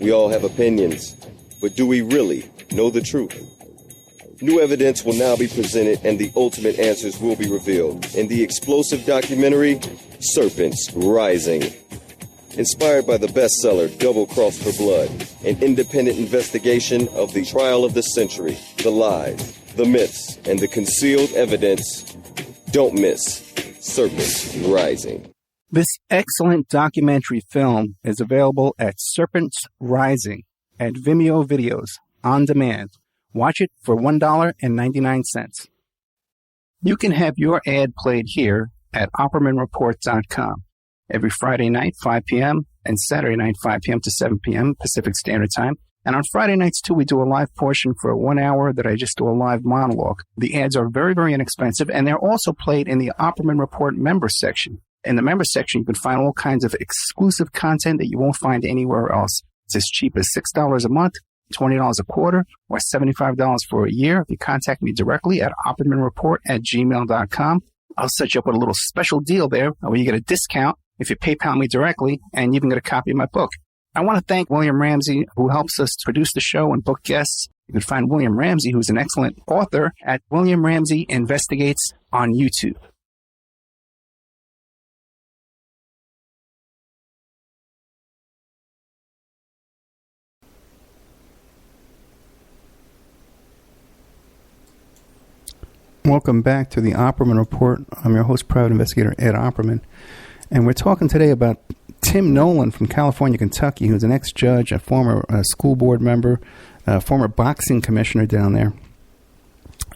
We all have opinions, but do we really know the truth? New evidence will now be presented and the ultimate answers will be revealed in the explosive documentary, Serpents Rising. Inspired by the bestseller Double Cross for Blood, an independent investigation of the trial of the century, the lies, the myths, and the concealed evidence. Don't miss Serpents Rising. This excellent documentary film is available at Serpents Rising at Vimeo Videos on demand. Watch it for $1.99. You can have your ad played here at OppermanReport.com every Friday night, 5 p.m., and Saturday night, 5 p.m. to 7 p.m. Pacific Standard Time. And on Friday nights, too, we do a live portion for 1 hour that I just do a live monologue. The ads are very, very inexpensive, and they're also played in the Opperman Report member section. In the member section, you can find all kinds of exclusive content that you won't find anywhere else. It's as cheap as $6 a month, $20 a quarter, or $75 for a year. If you contact me directly at oppermanreport@gmail.com, I'll set you up with a little special deal there where you get a discount if you PayPal me directly, and you even get a copy of my book. I want to thank William Ramsey, who helps us produce the show and book guests. You can find William Ramsey, who's an excellent author, at William Ramsey Investigates on YouTube. Welcome back to the Opperman Report. I'm your host, private investigator Ed Opperman, and we're talking today about Tim Nolan from California, Kentucky, who's an ex-judge, a former school board member, former boxing commissioner down there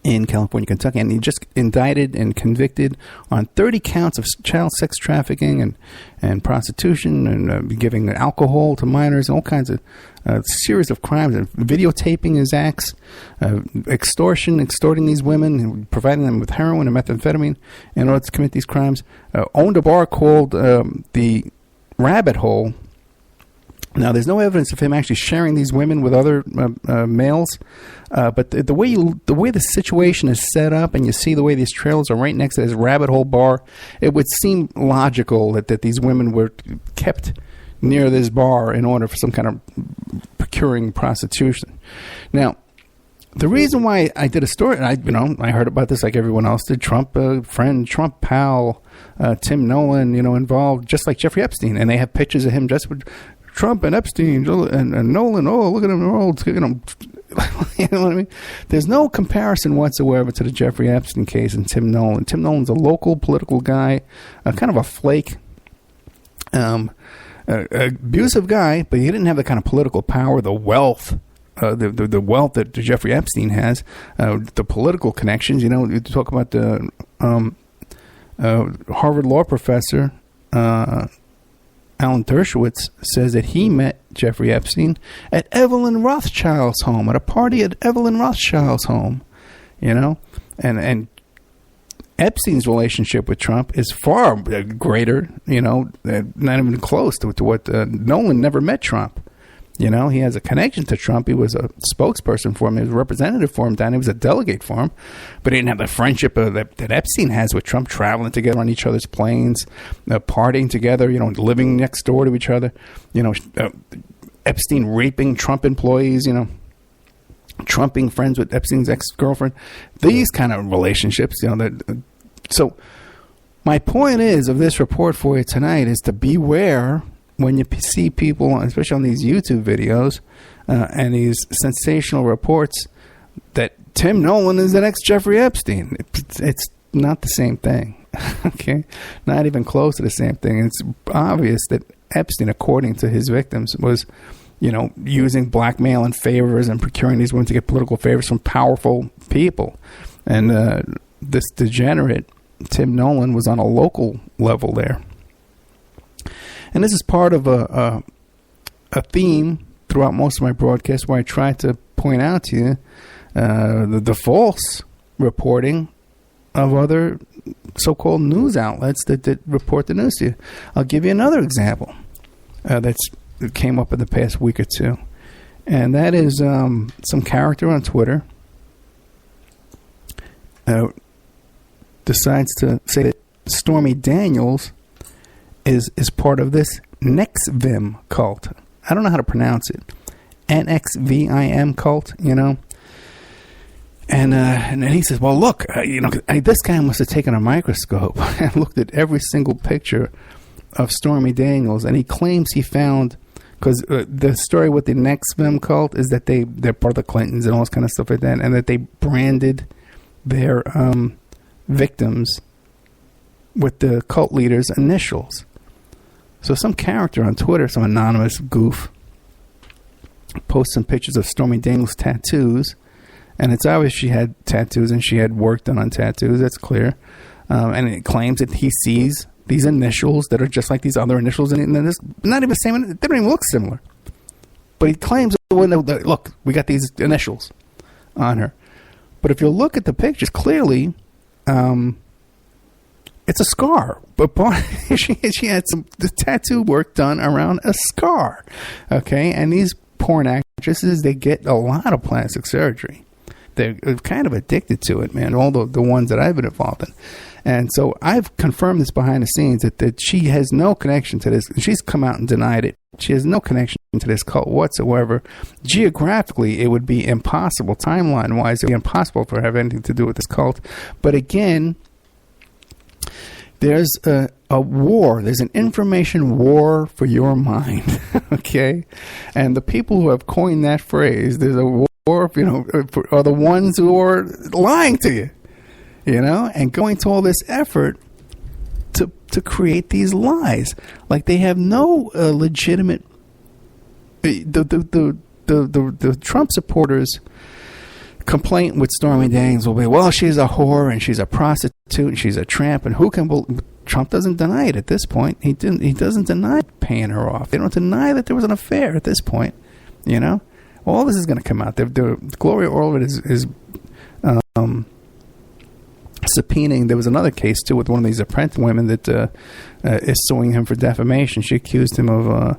in California, Kentucky, and he just indicted and convicted on 30 counts of child sex trafficking and prostitution and giving alcohol to minors, all kinds of series of crimes, and videotaping his acts, extorting these women, providing them with heroin and methamphetamine in order to commit these crimes. Owned a bar called the Rabbit Hole. Now, there's no evidence of him actually sharing these women with other males, but the way the situation is set up, and you see the way these trailers are right next to this Rabbit Hole bar, it would seem logical that these women were kept near this bar in order for some kind of procuring prostitution. Now, the reason why I did a story, and I heard about this like everyone else did. Trump friend, Trump pal, Tim Nolan, involved, just like Jeffrey Epstein, and they have pictures of him just with Trump and Epstein and Nolan. Oh, look at them, they're all, you know what I mean? There's no comparison whatsoever to the Jeffrey Epstein case and Tim Nolan. Tim Nolan's a local political guy, kind of a flake, abusive guy, but he didn't have the kind of political power, the wealth. The wealth that Jeffrey Epstein has, the political connections. You talk about the Harvard law professor Alan Dershowitz says that he met Jeffrey Epstein at Evelyn Rothschild's home, at a party at Evelyn Rothschild's home. And Epstein's relationship with Trump is far greater. Not even close to what Nolan never met Trump. He has a connection to Trump. He was a spokesperson for him. He was a representative for him. He was a delegate for him. But he didn't have the friendship that Epstein has with Trump, traveling together on each other's planes, partying together, living next door to each other. Epstein raping Trump employees, Trump being friends with Epstein's ex-girlfriend. These kind of relationships, So my point of this report for you tonight is to beware when you see people, especially on these YouTube videos and these sensational reports, that Tim Nolan is the next Jeffrey Epstein. It's not the same thing, okay? Not even close to the same thing. And it's obvious that Epstein, according to his victims, was, using blackmail and favors and procuring these women to get political favors from powerful people. And this degenerate, Tim Nolan, was on a local level there. And this is part of a theme throughout most of my broadcasts, where I try to point out to you the false reporting of other so-called news outlets that report the news to you. I'll give you another example that came up in the past week or two, and that is some character on Twitter decides to say that Stormy Daniels is part of this NXVIM cult. I don't know how to pronounce it. NXVIM cult, And then he says, well, look, this guy must have taken a microscope and looked at every single picture of Stormy Daniels, and he claims he found, because the story with the NXVIM cult is that they're part of the Clintons and all this kind of stuff like that, and that they branded their victims with the cult leader's initials. So some character on Twitter, some anonymous goof, posts some pictures of Stormy Daniels' tattoos, and it's obvious she had tattoos and she had work done on tattoos, that's clear. And it claims that he sees these initials that are just like these other initials, and they're not even the same, they don't even look similar. But he claims, look, we got these initials on her. But if you look at the pictures, clearly, it's a scar, but she had some tattoo work done around a scar, okay? And these porn actresses, they get a lot of plastic surgery. They're kind of addicted to it, man, all the ones that I've been involved in. And so I've confirmed this behind the scenes, that she has no connection to this. She's come out and denied it. She has no connection to this cult whatsoever. Geographically, it would be impossible. Timeline-wise, it would be impossible for her to have anything to do with this cult. But again, there's a war. There's an information war for your mind, okay? And the people who have coined that phrase, there's a war, are the ones who are lying to you, and going to all this effort to create these lies. Like they have no legitimate. The Trump supporters' complaint with Stormy Daniels will be, well, she's a whore and she's a prostitute and she's a tramp, and who can believe? Trump doesn't deny it at this point. He doesn't deny paying her off. They don't deny that there was an affair at this point. You know, all this is going to come out. Gloria Orlov is subpoenaing. There was another case too with one of these apprentice women that is suing him for defamation. She accused him of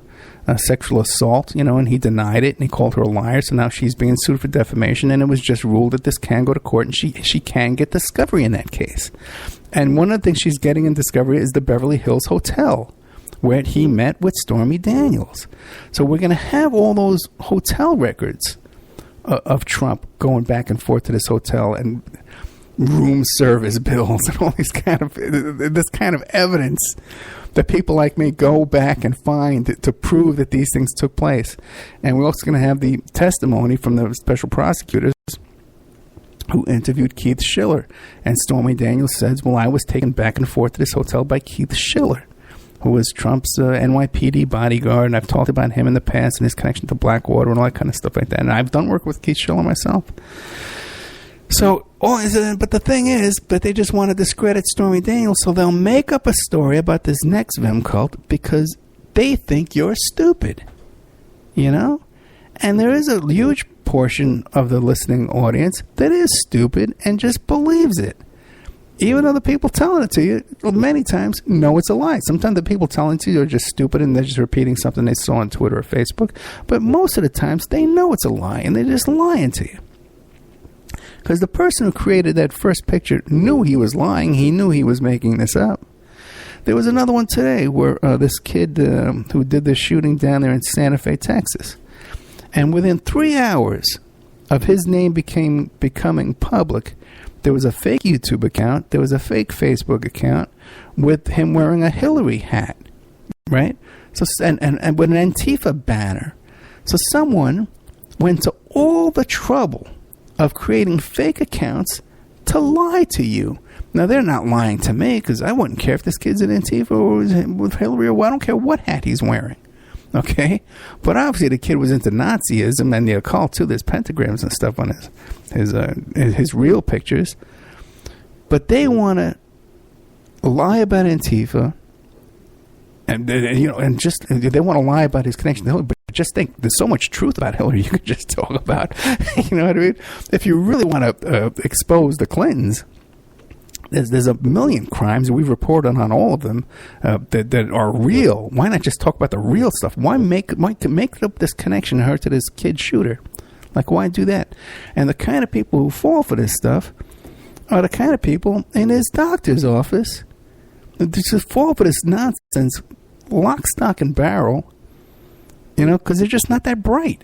sexual assault, you know, and he denied it, and he called her a liar. So now she's being sued for defamation, and it was just ruled that this can go to court, and she can get discovery in that case. And one of the things she's getting in discovery is the Beverly Hills Hotel, where he met with Stormy Daniels. So we're going to have all those hotel records of Trump going back and forth to this hotel, and room service bills and all these kind of evidence that people like me go back and find to prove that these things took place. And we're also going to have the testimony from the special prosecutors who interviewed Keith Schiller. And Stormy Daniels says, well, I was taken back and forth to this hotel by Keith Schiller, who was Trump's NYPD bodyguard, and I've talked about him in the past and his connection to Blackwater and all that kind of stuff like that. And I've done work with Keith Schiller myself. So, but the thing is, but they just want to discredit Stormy Daniels, so they'll make up a story about this next Vim cult because they think you're stupid, you know? And there is a huge portion of the listening audience that is stupid and just believes it. Even though the people telling it to you, many times, know it's a lie. Sometimes the people telling it to you are just stupid and they're just repeating something they saw on Twitter or Facebook. But most of the times, they know it's a lie and they're just lying to you. Because the person who created that first picture knew he was lying. He knew he was making this up. There was another one today where this kid who did the shooting down there in Santa Fe, Texas. And within 3 hours of his name becoming public, there was a fake YouTube account, there was a fake Facebook account with him wearing a Hillary hat, right? So and with an Antifa banner. So someone went to all the trouble of creating fake accounts to lie to you. Now, they're not lying to me because I wouldn't care if this kid's an Antifa or with Hillary or I don't care what hat he's wearing. Okay? But obviously the kid was into Nazism and the occult too. There's pentagrams and stuff on his real pictures. But they want to lie about Antifa and just they want to lie about his connection to Hillary. But just think, there's so much truth about Hillary you could just talk about. You know what I mean? If you really want to expose the Clintons, there's a million crimes, and we've reported on all of them that are real. Why not just talk about the real stuff? Why make up this connection her to this kid shooter? Like, why do that? And the kind of people who fall for this stuff are the kind of people in his doctor's office that just fall for this nonsense, lock, stock, and barrel. You know, because they're just not that bright.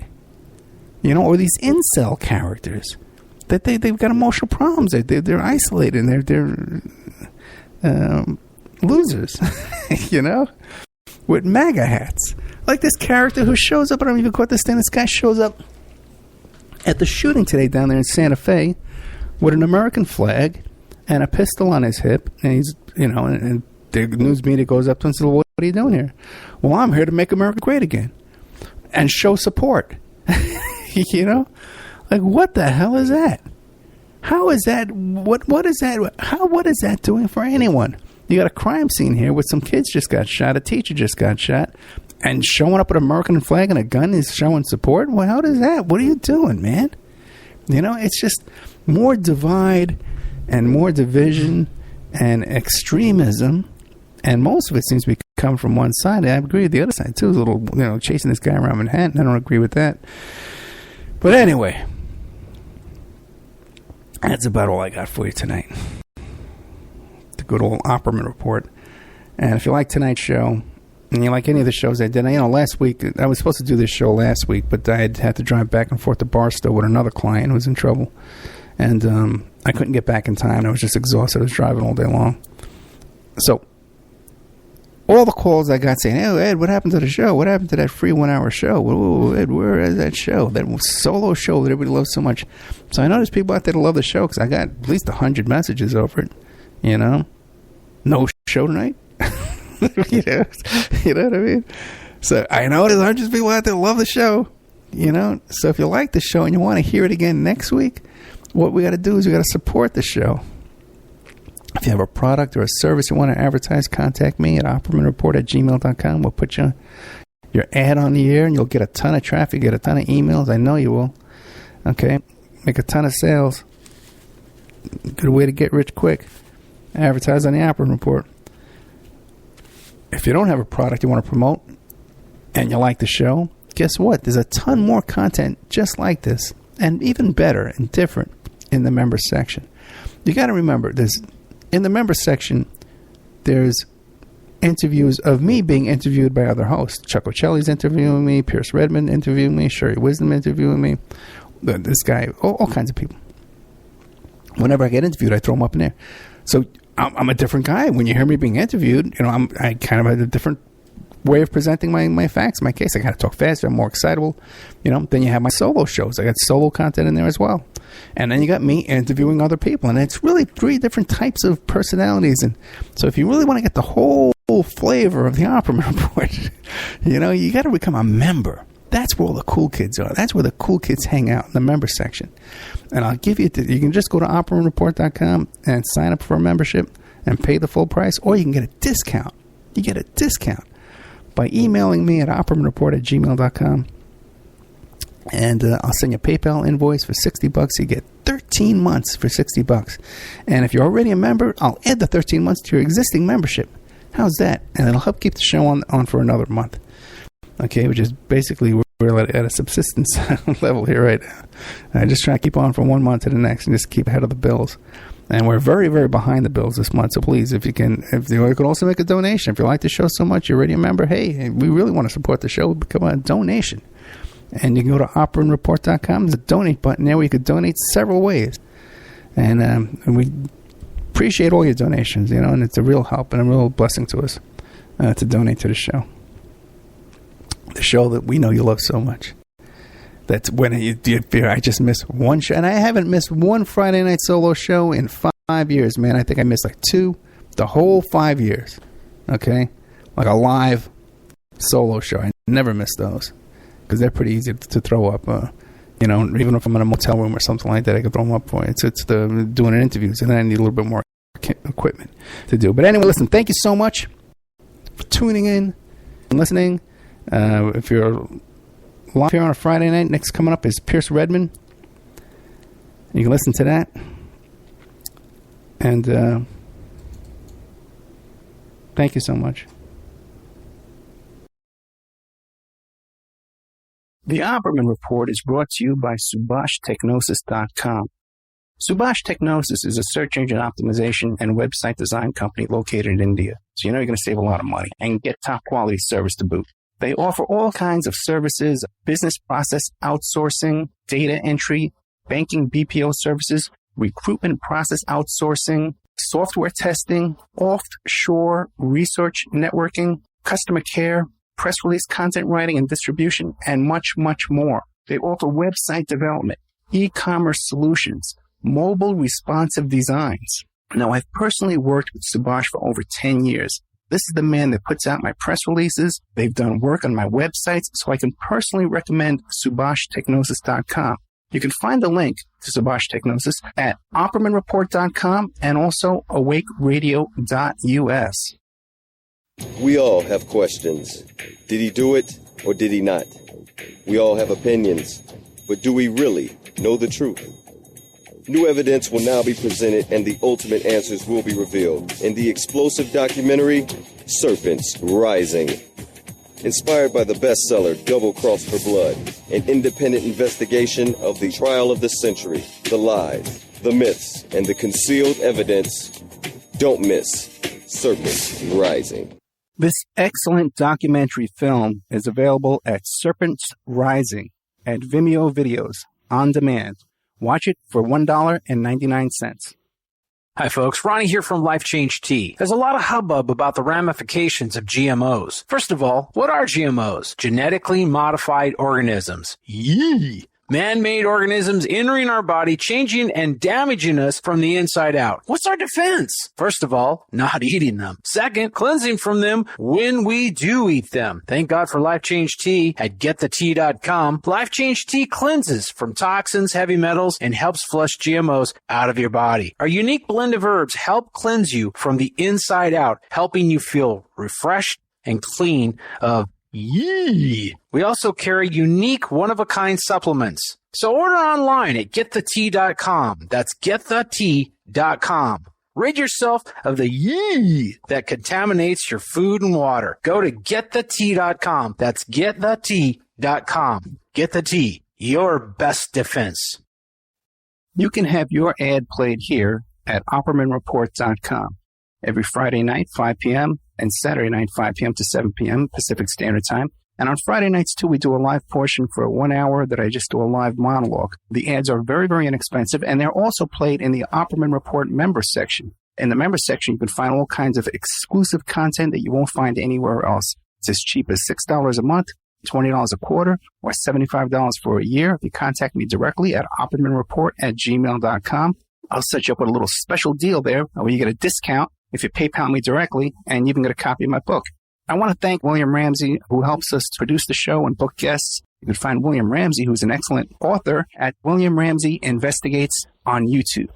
You know, or these incel characters that they've got emotional problems. They're isolated and they're losers. You know, with MAGA hats. Like this character who shows up. I don't even caught this thing. This guy shows up at the shooting today down there in Santa Fe with an American flag and a pistol on his hip, and he's and the news media goes up to him and says, "Well, what are you doing here?" "Well, I'm here to make America great again." And show support. You know? Like, what the hell is that? How is that? What is that? What is that doing for anyone? You got a crime scene here where some kids just got shot, a teacher just got shot, and showing up with an American flag and a gun is showing support? Well, how does that? What are you doing, man? You know, it's just more divide and more division and extremism. And most of it seems to be coming from one side. I agree with the other side, too. A little, chasing this guy around Manhattan. I don't agree with that. But anyway, that's about all I got for you tonight. The good old Opperman report. And if you like tonight's show, and you like any of the shows I did, last week, I was supposed to do this show last week, but I had to drive back and forth to Barstow with another client who was in trouble. And I couldn't get back in time. I was just exhausted. I was driving all day long. So, all the calls I got saying, "Hey, Ed, what happened to the show? What happened to that free 1 hour show? Whoa, Ed, where is that show? That solo show that everybody loves so much." So I know there's people out there that love the show because I got at least 100 messages over it. You know? No show tonight? you know what I mean? So I know there's hundreds of people out there who love the show, you know. So if you like the show and you want to hear it again next week, what we got to do is we got to support the show. If you have a product or a service you want to advertise, contact me at oppermanreport@gmail.com. We'll put your ad on the air, and you'll get a ton of traffic, get a ton of emails. I know you will. Okay? Make a ton of sales. Good way to get rich quick. Advertise on the Opperman Report. If you don't have a product you want to promote and you like the show, guess what? There's a ton more content just like this, and even better and different in the members section. You got to remember, in the members section, there's interviews of me being interviewed by other hosts. Chuck Ocelli's interviewing me, Pierce Redmond interviewing me, Sherry Wisdom interviewing me, this guy, all kinds of people. Whenever I get interviewed, I throw them up in there. So I'm a different guy. When you hear me being interviewed, you know, I kind of have a different way of presenting my facts, my case. I got to talk faster. I'm more excitable. You know, then you have my solo shows. I got solo content in there as well. And then you got me interviewing other people. And it's really 3 different types of personalities. And so if you really want to get the whole flavor of the Opperman Report, you know, you got to become a member. That's where all the cool kids are. That's where the cool kids hang out, in the member section. And I'll give you, you can just go to oppermanreport.com and sign up for a membership and pay the full price, or you can get a discount. You get a discount by emailing me at oppermanreport@gmail.com. And I'll send you a PayPal invoice for $60. You get 13 months for $60. And if you're already a member, I'll add the 13 months to your existing membership. How's that? And it'll help keep the show on for another month. Okay, which is basically we're at a subsistence level here right now. Just trying to keep on from 1 month to the next and just keep ahead of the bills. And we're very, very behind the bills this month. So please, you could also make a donation. If you like the show so much, you're already a member. Hey, we really want to support the show. Become a donation. And you can go to oppermanreport.com. There's a donate button there where you could donate several ways. And we appreciate all your donations, you know, and it's a real help and a real blessing to us to donate to the show. The show that we know you love so much. That's when I just missed one show. And I haven't missed one Friday night solo show in 5 years, man. I think I missed like 2 the whole 5 years. Okay? Like a live solo show. I never miss those. Because they're pretty easy to throw up. You know, even if I'm in a motel room or something like that, I can throw them up for you. It's the doing interviews. And then I need a little bit more equipment to do. But anyway, listen, thank you so much for tuning in and listening. If you're live here on a Friday night, next coming up is Pierce Redmond. You can listen to that. And thank you so much. The Opperman Report is brought to you by SubhashTechnosis.com. Subash Technosis is a search engine optimization and website design company located in India. So you know you're going to save a lot of money and get top quality service to boot. They offer all kinds of services, business process outsourcing, data entry, banking BPO services, recruitment process outsourcing, software testing, offshore research networking, customer care, press release content writing and distribution, and much, much more. They offer website development, e-commerce solutions, mobile responsive designs. Now, I've personally worked with Subhash for over 10 years. This is the man that puts out my press releases. They've done work on my websites, so I can personally recommend SubhashTechnosis.com. You can find the link to Subhash Technosis at OppermanReport.com and also AwakeRadio.us. We all have questions. Did he do it or did he not? We all have opinions, but do we really know the truth? New evidence will now be presented and the ultimate answers will be revealed in the explosive documentary, Serpents Rising. Inspired by the bestseller Double Cross for Blood, an independent investigation of the trial of the century, the lies, the myths, and the concealed evidence. Don't miss Serpents Rising. This excellent documentary film is available at Serpents Rising at Vimeo Videos on demand. Watch it for $1.99. Hi, folks. Ronnie here from Life Change Tea. There's a lot of hubbub about the ramifications of GMOs. First of all, what are GMOs? Genetically modified organisms. Yee! Man-made organisms entering our body, changing and damaging us from the inside out. What's our defense? First of all, not eating them. Second, cleansing from them when we do eat them. Thank God for Life Change Tea at getthetea.com. Life Change Tea cleanses from toxins, heavy metals, and helps flush GMOs out of your body. Our unique blend of herbs help cleanse you from the inside out, helping you feel refreshed and clean of yee. We also carry unique one-of-a-kind supplements. So order online at getthetea.com. That's getthetea.com. Rid yourself of the yee that contaminates your food and water. Go to getthetea.com. That's getthetea.com. Get the tea, your best defense. You can have your ad played here at OppermanReport.com every Friday night, 5 p.m., and Saturday night, 5 p.m. to 7 p.m. Pacific Standard Time. And on Friday nights, too, we do a live portion for 1 hour that I just do a live monologue. The ads are very, very inexpensive, and they're also played in the Opperman Report member section. In the member section, you can find all kinds of exclusive content that you won't find anywhere else. It's as cheap as $6 a month, $20 a quarter, or $75 for a year. If you contact me directly at oppermanreport@gmail.com, I'll set you up with a little special deal there where you get a discount if you PayPal me directly, and you even get a copy of my book. I want to thank William Ramsey, who helps us produce the show and book guests. You can find William Ramsey, who's an excellent author, at William Ramsey Investigates on YouTube.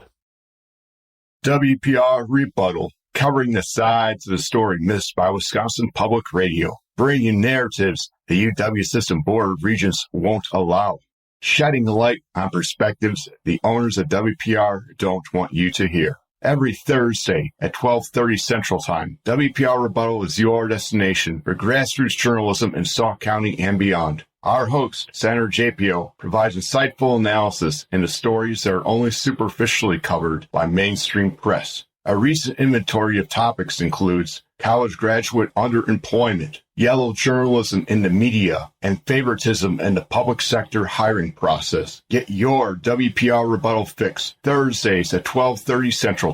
WPR Rebuttal, covering the sides of the story missed by Wisconsin Public Radio, bringing narratives the UW System Board of Regents won't allow, shedding light on perspectives the owners of WPR don't want you to hear. Every Thursday at 12:30 Central Time, WPR Rebuttal is your destination for grassroots journalism in Sauk County and beyond. Our host, Senator JPO, provides insightful analysis into stories that are only superficially covered by mainstream press. A recent inventory of topics includes college graduate underemployment, yellow journalism in the media, and favoritism in the public sector hiring process. Get your WPR Rebuttal fix Thursdays at 12:30 Central